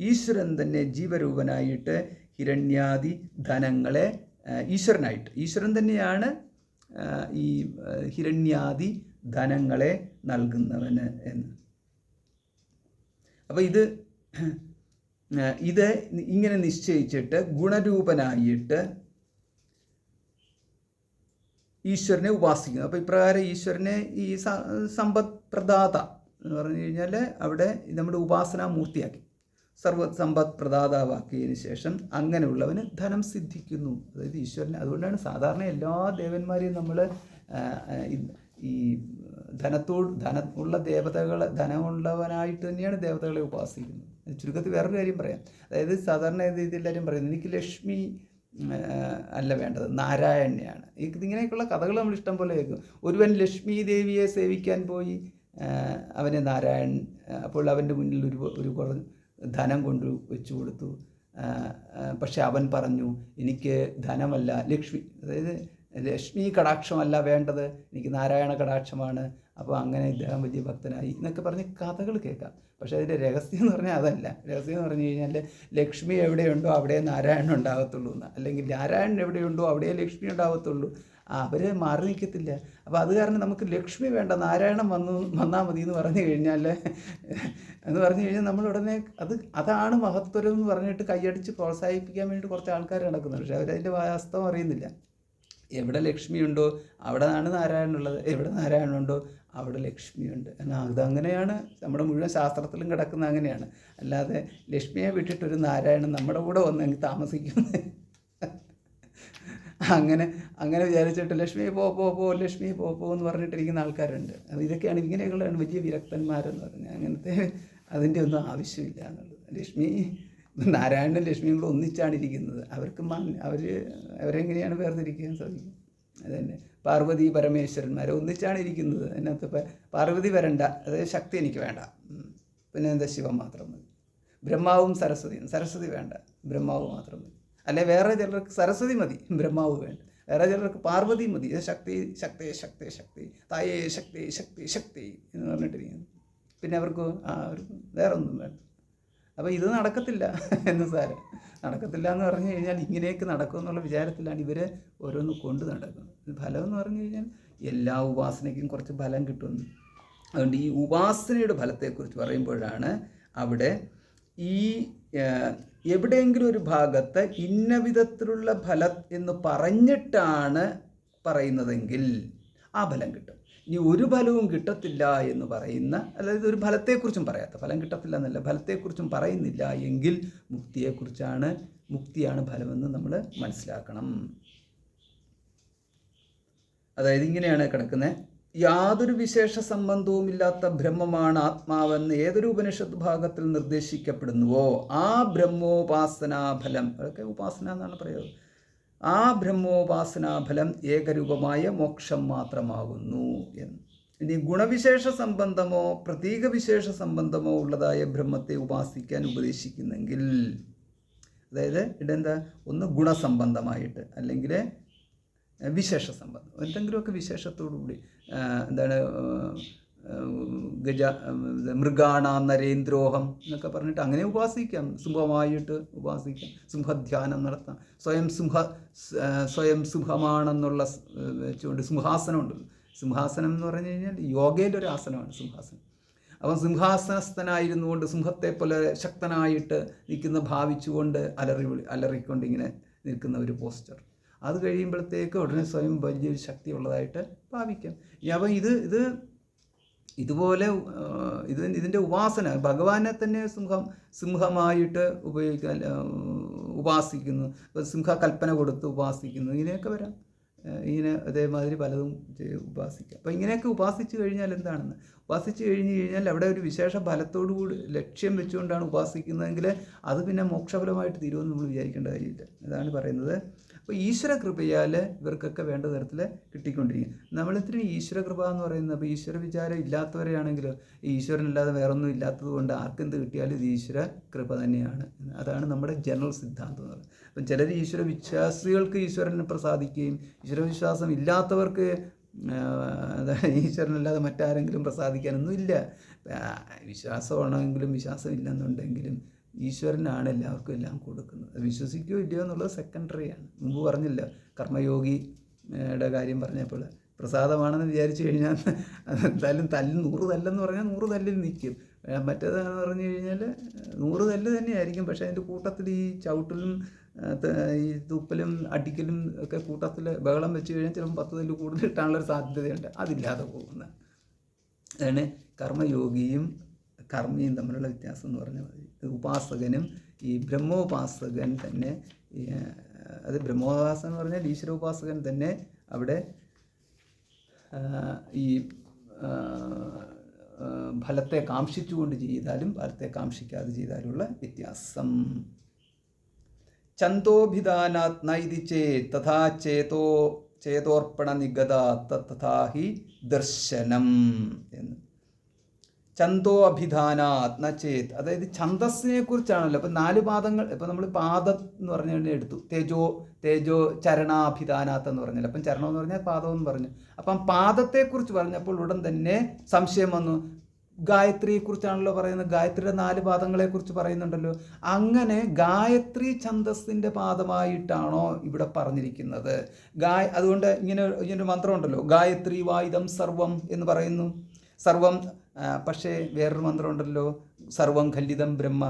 ഈശ്വരൻ തന്നെ ജീവരൂപനായിട്ട് ഹിരണ്യാദി ധനങ്ങളെ ഈശ്വരൻ തന്നെയാണ് ഈ ഹിരണ്യാദി ധനങ്ങളെ നൽകുന്നവന് എന്ന്. അപ്പോൾ ഇത് ഇങ്ങനെ നിശ്ചയിച്ചിട്ട് ഗുണരൂപനായിട്ട് ഈശ്വരനെ ഉപാസിക്കുന്നു. അപ്പോൾ ഇപ്രകാരം ഈശ്വരനെ ഈ സമ്പദ് പ്രദാത എന്ന് പറഞ്ഞു കഴിഞ്ഞാൽ അവിടെ നമ്മുടെ ഉപാസനാമൂർത്തിയാക്കി സർവസമ്പദ് പ്രദാതാവാക്കിയതിന് ശേഷം അങ്ങനെയുള്ളവന് ധനം സിദ്ധിക്കുന്നു. അതായത് ഈശ്വരനെ. അതുകൊണ്ടാണ് സാധാരണ എല്ലാ ദേവന്മാരെയും നമ്മൾ ഈ ധനമുള്ള ധനമുള്ളവനായിട്ട് തന്നെയാണ് ദേവതകളെ ഉപാസിക്കുന്നത്. ചുരുക്കത്തിൽ വേറൊരു കാര്യം പറയാം. അതായത് സാധാരണ എല്ലാവരും പറയുന്നത് എനിക്ക് ലക്ഷ്മി അല്ല വേണ്ടത്, നാരായണനെയാണ്. ഇങ്ങനെയൊക്കെയുള്ള കഥകൾ നമ്മൾ ഇഷ്ടം പോലെ കേൾക്കും. ഒരുവൻ ലക്ഷ്മി ദേവിയെ സേവിക്കാൻ പോയി, അവനെ നാരായണൻ അപ്പോൾ അവൻ്റെ മുന്നിൽ ഒരു കുറച്ച് ധനം കൊണ്ട് വെച്ചു കൊടുത്തു. പക്ഷെ അവൻ പറഞ്ഞു എനിക്ക് ധനമല്ല ലക്ഷ്മി, അതായത് ലക്ഷ്മി കടാക്ഷമല്ല വേണ്ടത്, എനിക്ക് നാരായണ കടാക്ഷമാണ്. അപ്പോൾ അങ്ങനെ ഇദ്ദേഹം വലിയ ഭക്തനായി എന്നൊക്കെ പറഞ്ഞ് കഥകൾ കേൾക്കാം. പക്ഷേ അതിൻ്റെ രഹസ്യം എന്ന് പറഞ്ഞാൽ അതല്ല. രഹസ്യം എന്ന് പറഞ്ഞു കഴിഞ്ഞാൽ ലക്ഷ്മി എവിടെയുണ്ടോ അവിടെ നാരായണൻ ഉണ്ടാകത്തുള്ളൂ എന്ന്, അല്ലെങ്കിൽ നാരായണൻ എവിടെയുണ്ടോ അവിടെ ലക്ഷ്മി ഉണ്ടാകത്തുള്ളൂ. അവർ മാറി നിൽക്കത്തില്ല. അപ്പോൾ അത് കാരണം നമുക്ക് ലക്ഷ്മി വേണ്ട, നാരായണൻ വന്നാൽ മതി എന്ന് പറഞ്ഞു കഴിഞ്ഞാൽ നമ്മൾ ഉടനെ അതാണ് മഹത്വം എന്ന് പറഞ്ഞിട്ട് കൈയടിച്ച് പ്രോത്സാഹിപ്പിക്കാൻ വേണ്ടിയിട്ട് കുറച്ച് ആൾക്കാർ നടക്കുന്നുണ്ട്. പക്ഷേ അവരതിൻ്റെ വാസ്തവം അറിയുന്നില്ല. എവിടെ ലക്ഷ്മിയുണ്ടോ അവിടെയാണ് നാരായണനുള്ളത്, എവിടെ നാരായണനുണ്ടോ അവിടെ ലക്ഷ്മിയുണ്ട്. എന്നാൽ അതങ്ങനെയാണ് നമ്മുടെ മുഴുവൻ ശാസ്ത്രത്തിലും കിടക്കുന്നത്. അങ്ങനെയാണ്. അല്ലാതെ ലക്ഷ്മിയെ വിട്ടിട്ടൊരു നാരായണൻ നമ്മുടെ കൂടെ വന്നെങ്കിൽ താമസിക്കുന്നത് അങ്ങനെ വിചാരിച്ചിട്ട് ലക്ഷ്മി പോ ലക്ഷ്മി പോ എന്ന് പറഞ്ഞിട്ടിരിക്കുന്ന ആൾക്കാരുണ്ട്. ഇതൊക്കെയാണ് ഇങ്ങനെയുള്ളതാണ് വലിയ വിരക്തന്മാരെന്ന് പറഞ്ഞാൽ. അങ്ങനത്തെ അതിൻ്റെ ഒന്നും ആവശ്യമില്ല എന്നുള്ളത്. നാരായണനും ലക്ഷ്മിയും കൂടെ ഒന്നിച്ചാണ് ഇരിക്കുന്നത്. അവരെങ്ങനെയാണ് വേർതിരിക്കാൻ സാധിക്കും? അതുതന്നെ പാർവതി പരമേശ്വരന്മാരെ ഒന്നിച്ചാണ് ഇരിക്കുന്നത്. അതിനകത്ത് പാർവതി വരണ്ട, അതായത് ശക്തി എനിക്ക് വേണ്ട, പിന്നെ എന്താ ശിവൻ മാത്രം മതി. ബ്രഹ്മാവും സരസ്വതിയും. സരസ്വതി വേണ്ട, ബ്രഹ്മാവ് മാത്രം മതി. അല്ലെ വേറെ ചിലർക്ക് സരസ്വതി മതി, ബ്രഹ്മാവ് വേണ്ട. വേറെ ചിലർക്ക് പാർവതി മതി. ശക്തി ശക്തി ശക്തി ശക്തി, തായേ ശക്തി ശക്തി ശക്തി എന്ന് പറഞ്ഞിട്ടിരിക്കുന്നു. പിന്നെ അവർക്ക് വേറെ ഒന്നും വേണ്ട. അപ്പോൾ ഇത് നടക്കത്തില്ല എന്ന് സാരം. നടക്കത്തില്ല എന്ന് പറഞ്ഞു കഴിഞ്ഞാൽ ഇങ്ങനെയൊക്കെ നടക്കും എന്നുള്ള വിചാരത്തിലാണ് ഇവർ ഓരോന്ന് കൊണ്ട് നടക്കുന്നത്. ഫലം എന്ന് പറഞ്ഞു കഴിഞ്ഞാൽ എല്ലാ ഉപാസനയ്ക്കും കുറച്ച് ഫലം കിട്ടുമെന്ന്. അതുകൊണ്ട് ഈ ഉപാസനയുടെ ഫലത്തെക്കുറിച്ച് പറയുമ്പോഴാണ് അവിടെ ഈ എവിടെയെങ്കിലും ഒരു ഭാഗത്ത് ഇന്ന വിധത്തിലുള്ള ഫലം എന്ന് പറഞ്ഞിട്ടാണ് പറയുന്നതെങ്കിൽ ആ ഫലം കിട്ടും. ഇനി ഒരു ഫലവും കിട്ടത്തില്ല എന്ന് പറയുന്ന, അതായത് ഒരു ഫലത്തെക്കുറിച്ചും പറയാത്ത, ഫലം കിട്ടത്തില്ല എന്നല്ല, ഫലത്തെക്കുറിച്ചും പറയുന്നില്ല എങ്കിൽ മുക്തിയാണ് ഫലമെന്ന് നമ്മൾ മനസ്സിലാക്കണം. അതായത് ഇങ്ങനെയാണ് കിടക്കുന്നത്. യാതൊരു വിശേഷ സംബന്ധവുമില്ലാത്ത ബ്രഹ്മമാണ് ആത്മാവെന്ന് ഏതൊരു ഉപനിഷത്ത് ഭാഗത്തിൽ നിർദ്ദേശിക്കപ്പെടുന്നുവോ ആ ബ്രഹ്മോപാസനാഫലം, അതൊക്കെ ഉപാസന എന്നാണ് പറയുന്നത്, ആ ബ്രഹ്മോപാസനാഫലം ഏകരൂപമായ മോക്ഷം മാത്രമാകുന്നു എന്ന്. ഇനി ഗുണവിശേഷ സംബന്ധമോ പ്രതീക വിശേഷ സംബന്ധമോ ഉള്ളതായ ബ്രഹ്മത്തെ ഉപാസിക്കാൻ ഉപദേശിക്കുന്നെങ്കിൽ, അതായത് ഇതെന്താ, ഒന്ന് ഗുണസംബന്ധമായിട്ട് അല്ലെങ്കിൽ വിശേഷ സംബന്ധം, എന്തെങ്കിലുമൊക്കെ വിശേഷത്തോടു കൂടി, എന്താണ് മൃഗാണാം നരേന്ദ്രോഹം എന്നൊക്കെ പറഞ്ഞിട്ട് അങ്ങനെ ഉപാസിക്കാം, സിംഹമായിട്ട് ഉപാസിക്കാം, സിംഹധ്യാനം നടത്താം, സ്വയം സിംഹമാണെന്നുള്ള വെച്ചുകൊണ്ട് സിംഹാസനം ഉണ്ടല്ലോ. സിംഹാസനം എന്ന് പറഞ്ഞു കഴിഞ്ഞാൽ യോഗയിലൊരു ഒരു ആസനമാണ് സിംഹാസനം. അപ്പം സിംഹാസനസ്ഥനായിരുന്നു കൊണ്ട് സിംഹത്തെ പോലെ ശക്തനായിട്ട് നിൽക്കുന്ന ഭാവിച്ചുകൊണ്ട് അലറിക്കൊണ്ട് ഇങ്ങനെ നിൽക്കുന്ന ഒരു പോസ്റ്റർ. അത് കഴിയുമ്പോഴത്തേക്ക് ഉടനെ സ്വയം വലിയൊരു ശക്തി ഉള്ളതായിട്ട് ഭാവിക്കാം. അപ്പം ഇതുപോലെ ഇതിൻ്റെ ഉപാസന ഭഗവാനെ തന്നെ സിംഹമായിട്ട് ഉപാസിക്കുന്നു, സിംഹകൽപ്പന കൊടുത്ത് ഉപാസിക്കുന്നു, ഇങ്ങനെയൊക്കെ വരാം. ഇങ്ങനെ അതേമാതിരി പലതും ഉപാസിക്കാം. അപ്പം ഇങ്ങനെയൊക്കെ ഉപാസിച്ച് കഴിഞ്ഞാൽ എന്താണെന്ന്, ഉപാസിച്ച് കഴിഞ്ഞാൽ അവിടെ ഒരു വിശേഷ ഫലത്തോടുകൂടി ലക്ഷ്യം വെച്ചുകൊണ്ടാണ് ഉപാസിക്കുന്നതെങ്കിൽ അത് പിന്നെ മോക്ഷഫലമായിട്ട് തീരുമെന്ന് നമ്മൾ വിചാരിക്കേണ്ട കാര്യമില്ല. അതാണ് പറയുന്നത്. അപ്പോൾ ഈശ്വര കൃപയാൽ ഇവർക്കൊക്കെ വേണ്ട തരത്തിൽ കിട്ടിക്കൊണ്ടിരിക്കും. നമ്മളിത്തിരി ഈശ്വര കൃപ എന്ന് പറയുന്നത്, അപ്പോൾ ഈശ്വര വിചാരം ഇല്ലാത്തവരെയാണെങ്കിൽ ഈശ്വരനല്ലാതെ വേറൊന്നും ഇല്ലാത്തത് കൊണ്ട് ആർക്കെന്ത് കിട്ടിയാലും ഇത് ഈശ്വര കൃപ തന്നെയാണ്. അതാണ് നമ്മുടെ ജനറൽ സിദ്ധാന്തം എന്ന് പറയുന്നത്. അപ്പം ചിലർ ഈശ്വര വിശ്വാസികൾക്ക് ഈശ്വരനെ പ്രസാദിക്കുകയും ഈശ്വരവിശ്വാസം ഇല്ലാത്തവർക്ക് ഈശ്വരനല്ലാതെ മറ്റാരെങ്കിലും പ്രസാദിക്കാനൊന്നും ഇല്ല. വിശ്വാസമാണെങ്കിലും വിശ്വാസം ഇല്ലെന്നുണ്ടെങ്കിലും ഈശ്വരനാണ് എല്ലാവർക്കും എല്ലാം കൊടുക്കുന്നത്. വിശ്വസിക്കുകയോ ഇല്ലയോ എന്നുള്ളത് സെക്കൻഡറിയാണ്. മുമ്പ് പറഞ്ഞില്ല, കർമ്മയോഗിയുടെ കാര്യം പറഞ്ഞപ്പോൾ പ്രസാദമാണെന്ന് വിചാരിച്ചു കഴിഞ്ഞാൽ എന്തായാലും 100 തല്ലെന്ന് പറഞ്ഞാൽ 100 തല്ലിൽ നിൽക്കും. മറ്റേതാണെന്ന് പറഞ്ഞു കഴിഞ്ഞാൽ 100 തല്ല് തന്നെയായിരിക്കും, പക്ഷേ അതിൻ്റെ കൂട്ടത്തിൽ ഈ ചവിട്ടലും ഈ തുപ്പലും അടിക്കലും ഒക്കെ കൂട്ടത്തിൽ ബഹളം വെച്ച് കഴിഞ്ഞാൽ ചിലപ്പോൾ 10 തല്ല് കൂടുതൽ കിട്ടാനുള്ളൊരു സാധ്യതയുണ്ട്. അതില്ലാതെ പോകുന്നത് അതാണ് കർമ്മയോഗിയും കർമ്മിയും തമ്മിലുള്ള വ്യത്യാസം എന്ന് പറഞ്ഞാൽ മതി. ഉപാസകനും ഈ ബ്രഹ്മോപാസകൻ തന്നെ, അത് ബ്രഹ്മോപാസകൻ എന്ന് പറഞ്ഞാൽ ഈശ്വരോപാസകൻ തന്നെ അവിടെ ഈ ഫലത്തെ കാംക്ഷിച്ചുകൊണ്ട് ചെയ്താലും ഫലത്തെ കാംക്ഷിക്കാതെ ചെയ്താലുള്ള വ്യത്യാസം. ചന്തോഭിധാനാത് നൈതി ചേത് തഥാ ചേതോർപ്പണ നിഗത തഥാ ഹി ദർശനം എന്ന്. ചന്തോ അഭിധാനാത് ന ചേത്, അതായത് ഛന്ദസ്സിനെ കുറിച്ചാണല്ലോ. അപ്പം 4 പാദങ്ങൾ, ഇപ്പം നമ്മൾ പാദം എന്ന് പറഞ്ഞാൽ എടുത്തു, തേജോ ചരണാഭിധാനാത്ത് എന്ന് പറഞ്ഞല്ലോ. അപ്പം ചരണം എന്ന് പറഞ്ഞാൽ പാദം എന്ന് പറഞ്ഞു. അപ്പം പാദത്തെക്കുറിച്ച് പറഞ്ഞപ്പോൾ ഉടൻ തന്നെ സംശയം വന്നു, ഗായത്രിയെക്കുറിച്ചാണല്ലോ പറയുന്നത്, ഗായത്രിയുടെ 4 പാദങ്ങളെക്കുറിച്ച് പറയുന്നുണ്ടല്ലോ. അങ്ങനെ ഗായത്രി ഛന്ദസ്സിൻ്റെ പാദമായിട്ടാണോ ഇവിടെ പറഞ്ഞിരിക്കുന്നത്? അതുകൊണ്ട് ഇങ്ങനൊരു മന്ത്രമുണ്ടല്ലോ, ഗായത്രി വായുധം സർവം എന്ന് പറയുന്നു. സർവം, പക്ഷേ വേറൊരു മന്ത്രമുണ്ടല്ലോ, സർവം ഖല്ലിതം ബ്രഹ്മ.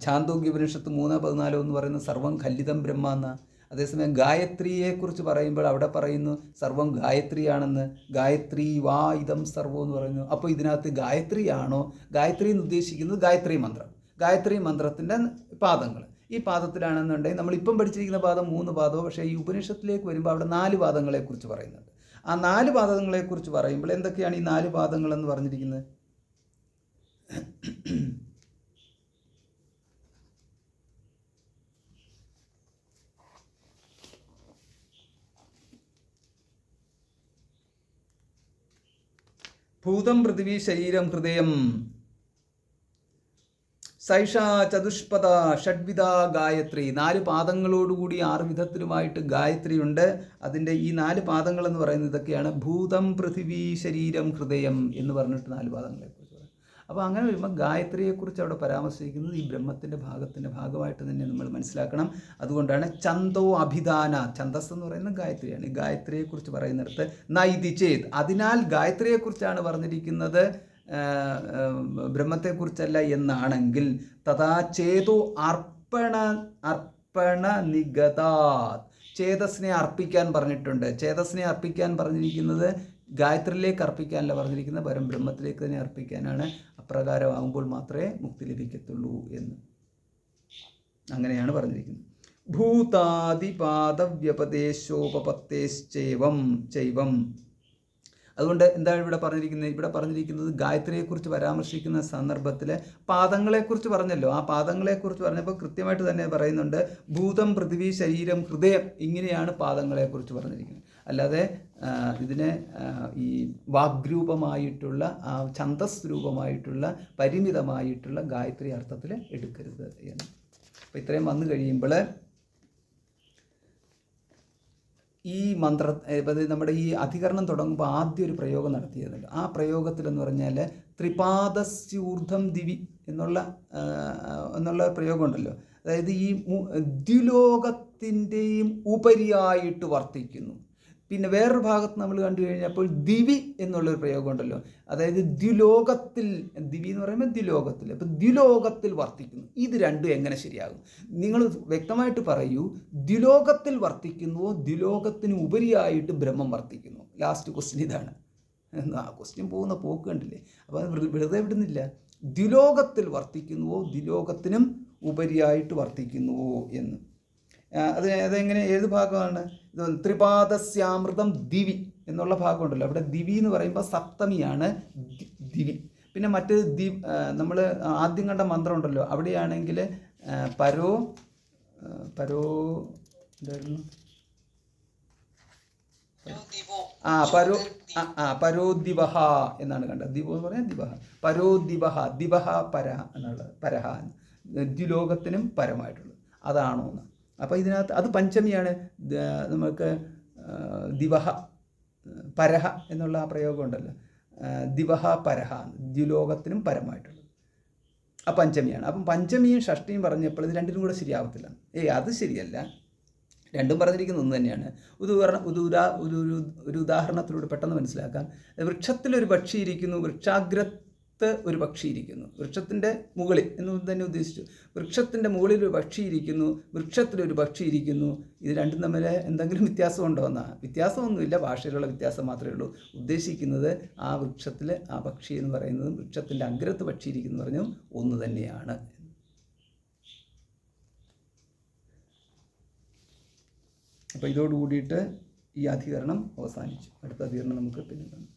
ഛാന്തോഗ്യോപനിഷത്ത് 3:14 എന്ന് പറയുന്നത് സർവം ഖല്ലിതം ബ്രഹ്മ എന്നാണ്. അതേസമയം ഗായത്രിയെക്കുറിച്ച് പറയുമ്പോൾ അവിടെ പറയുന്നു സർവം ഗായത്രിയാണെന്ന്. ഗായത്രി വാ ഇതം സർവം എന്ന് പറയുന്നു. അപ്പോൾ ഇതിനകത്ത് ഗായത്രിയാണോ? ഗായത്രി എന്ന് ഉദ്ദേശിക്കുന്നത് ഗായത്രി മന്ത്രം, ഗായത്രി മന്ത്രത്തിൻ്റെ പാദങ്ങൾ. ഈ പാദത്തിലാണെന്നുണ്ടെങ്കിൽ നമ്മളിപ്പം പഠിച്ചിരിക്കുന്ന പാദം 3 പാദമോ, പക്ഷേ ഈ ഉപനിഷത്തിലേക്ക് വരുമ്പോൾ അവിടെ 4 പാദങ്ങളെക്കുറിച്ച് പറയുന്നുണ്ട്. ആ 4 പാദങ്ങളെക്കുറിച്ച് പറയുമ്പോൾ എന്തൊക്കെയാണ് ഈ 4 പാദങ്ങളെന്ന് പറഞ്ഞിരിക്കുന്നത്? ഭൂതം പൃഥിവി ശരീരം ഹൃദയം സൈഷ ചതുഷ്പദ ഷഡ്വിധ ഗായത്രി, 4 പാദങ്ങളോടുകൂടി 6 വിധത്തിലുമായിട്ട് ഗായത്രി ഉണ്ട്. അതിൻ്റെ ഈ 4 പാദങ്ങൾ എന്ന് പറയുന്നത് ഇതൊക്കെയാണ്: ഭൂതം, പൃഥിവി, ശരീരം, ഹൃദയം എന്ന് പറഞ്ഞിട്ട് 4 പാദങ്ങളെക്കുറിച്ച് പറയും. അപ്പോൾ അങ്ങനെ വരുമ്പോൾ ഗായത്രിയെക്കുറിച്ച് അവിടെ പരാമർശിക്കുന്നത് ഈ ബ്രഹ്മത്തിൻ്റെ ഭാഗമായിട്ട് തന്നെ നമ്മൾ മനസ്സിലാക്കണം. അതുകൊണ്ടാണ് ഛന്ദോ അഭിധാന, ഛന്ദസ് എന്ന് പറയുന്നത് ഗായത്രിയാണ്. ഈ ഗായത്രിയെക്കുറിച്ച് പറയുന്നിടത്ത് നൈതി ചേത്, അതിനാൽ ഗായത്രിയെക്കുറിച്ചാണ് പറഞ്ഞിരിക്കുന്നത്, ബ്രഹ്മത്തെക്കുറിച്ചല്ല എന്നാണെങ്കിൽ, തഥാ ചേതോ അർപ്പണ നിഗതാത്, ചേതസ്സിനെ അർപ്പിക്കാൻ പറഞ്ഞിട്ടുണ്ട്. ചേതസ്സിനെ അർപ്പിക്കാൻ പറഞ്ഞിരിക്കുന്നത് ഗായത്രിയിലേക്ക് അർപ്പിക്കാനല്ല പറഞ്ഞിരിക്കുന്നത്, പരം ബ്രഹ്മത്തിലേക്ക് തന്നെ അർപ്പിക്കാനാണ്. അപ്രകാരമാകുമ്പോൾ മാത്രമേ മുക്തി ലഭിക്കത്തുള്ളൂ എന്ന് അങ്ങനെയാണ് പറഞ്ഞിരിക്കുന്നത്. ഭൂതാദിപാദവ്യപദേശോപപത്തേശ്ചൈവം ചൈവം. അതുകൊണ്ട് എന്താണ് ഇവിടെ പറഞ്ഞിരിക്കുന്നത്? ഗായത്രിയെക്കുറിച്ച് പരാമർശിക്കുന്ന സന്ദർഭത്തിൽ പാദങ്ങളെക്കുറിച്ച് പറഞ്ഞല്ലോ. ആ പാദങ്ങളെക്കുറിച്ച് പറഞ്ഞപ്പോൾ കൃത്യമായിട്ട് തന്നെ പറയുന്നുണ്ട്, ഭൂതം, പൃഥിവി, ശരീരം, ഹൃദയം, ഇങ്ങനെയാണ് പാദങ്ങളെക്കുറിച്ച് പറഞ്ഞിരിക്കുന്നത്. അല്ലാതെ ഇതിനെ ഈ വാഗ്രൂപമായിട്ടുള്ള ഛന്ദസ് രൂപമായിട്ടുള്ള പരിമിതമായിട്ടുള്ള ഗായത്രി അർത്ഥത്തിൽ എടുക്കരുത് എന്ന്. അപ്പോൾ ഇത്രയും വന്നു കഴിയുമ്പോൾ ഈ നമ്മുടെ ഈ അധികരണം തുടങ്ങുമ്പോൾ ആദ്യം ഒരു പ്രയോഗം നടത്തിയതുണ്ട്. ആ പ്രയോഗത്തിലെന്ന് പറഞ്ഞാൽ ത്രിപാദസ്യൂർധം ദിവി എന്നുള്ള പ്രയോഗം ഉണ്ടല്ലോ. അതായത് ഈ ദ്വിലോകത്തിൻ്റെയും ഉപരിയായിട്ട് വർത്തിക്കുന്നു. പിന്നെ വേറൊരു ഭാഗത്ത് നമ്മൾ കണ്ടു കഴിഞ്ഞപ്പോൾ ദിവി എന്നുള്ളൊരു പ്രയോഗം ഉണ്ടല്ലോ. അതായത് ദ്വിലോകത്തിൽ, ദിവി എന്ന് പറയുമ്പോൾ ദ്വിലോകത്തിൽ, അപ്പോൾ ദ്വിലോകത്തിൽ വർത്തിക്കുന്നു. ഇത് രണ്ടും എങ്ങനെ ശരിയാകും? നിങ്ങൾ വ്യക്തമായിട്ട് പറയൂ. ദ്വിലോകത്തിൽ വർത്തിക്കുന്നുവോ ദ്വിലോകത്തിന് ഉപരിയായിട്ട് ബ്രഹ്മം വർത്തിക്കുന്നു? ലാസ്റ്റ് ക്വസ്റ്റ്യൻ ഇതാണ്. ആ ക്വസ്റ്റ്യൻ പോകുന്ന പോക്ക് കണ്ടില്ലേ? അപ്പോൾ വെറുതെ വിടുന്നില്ല. ദ്വിലോകത്തിൽ വർത്തിക്കുന്നുവോ ദ്വിലോകത്തിനും ഉപരിയായിട്ട് വർത്തിക്കുന്നുവോ എന്ന്. അതെങ്ങനെ, ഏത് ഭാഗമാണ്? ത്രിപാദസ്യാമൃതം ദിവി എന്നുള്ള ഭാഗമുണ്ടല്ലോ. അവിടെ ദിവി എന്ന് പറയുമ്പോൾ സപ്തമിയാണ് ദിവി. പിന്നെ മറ്റേത് നമ്മൾ ആദ്യം കണ്ട മന്ത്രം ഉണ്ടല്ലോ, അവിടെയാണെങ്കിൽ പരോദിവഹ എന്നാണ് കണ്ടത്. ദിവ എന്ന് പറഞ്ഞാൽ ദിവഹ, പരോദിവഹ, ദിവഹ പര എന്നുള്ളത്, പരഹ, ദ്വിലോകത്തിനും പരമായിട്ടുള്ളത് അതാണോ എന്ന്. അപ്പോൾ ഇതിനകത്ത് അത് പഞ്ചമിയാണ്. നമുക്ക് ദിവഹ പരഹ എന്നുള്ള ആ പ്രയോഗം ഉണ്ടല്ലോ, ദിവഹ പരഹ, ദ്വിലോകത്തിനും പരമായിട്ടുള്ളത് ആ പഞ്ചമിയാണ്. അപ്പം പഞ്ചമിയും ഷഷ്ടിയും പറഞ്ഞപ്പോൾ ഇത് രണ്ടിനും കൂടെ ശരിയാവത്തില്ല. അത് ശരിയല്ല. രണ്ടും പറഞ്ഞിരിക്കുന്നത് ഒന്ന് തന്നെയാണ്. ഒരു ഉദാഹരണത്തിലൂടെ പെട്ടെന്ന് മനസ്സിലാക്കാം. വൃക്ഷത്തിലൊരു പക്ഷി ഇരിക്കുന്നു, വൃക്ഷാഗ്രത്ത് ഒരു പക്ഷി ഇരിക്കുന്നു. വൃക്ഷത്തിൻ്റെ മുകളിൽ എന്ന് തന്നെ ഉദ്ദേശിച്ചു. വൃക്ഷത്തിൻ്റെ മുകളിൽ ഒരു പക്ഷി ഇരിക്കുന്നു, വൃക്ഷത്തിലൊരു പക്ഷി ഇരിക്കുന്നു. ഇത് രണ്ടും തമ്മിൽ എന്തെങ്കിലും വ്യത്യാസമുണ്ടോ എന്നാ? വ്യത്യാസമൊന്നുമില്ല, ഭാഷയിലുള്ള വ്യത്യാസം മാത്രമേ ഉള്ളൂ. ഉദ്ദേശിക്കുന്നത് ആ വൃക്ഷത്തിൽ ആ പക്ഷി എന്ന് പറയുന്നതും വൃക്ഷത്തിൻ്റെ അഗ്രത്ത് പക്ഷി ഇരിക്കുന്നു പറഞ്ഞും ഒന്ന് തന്നെയാണ്. അപ്പോൾ ഇതോടുകൂടിയിട്ട് ഈ അധികരണം അവസാനിച്ചു. അടുത്ത അധികരണം നമുക്ക് പിന്നെ കാണാം.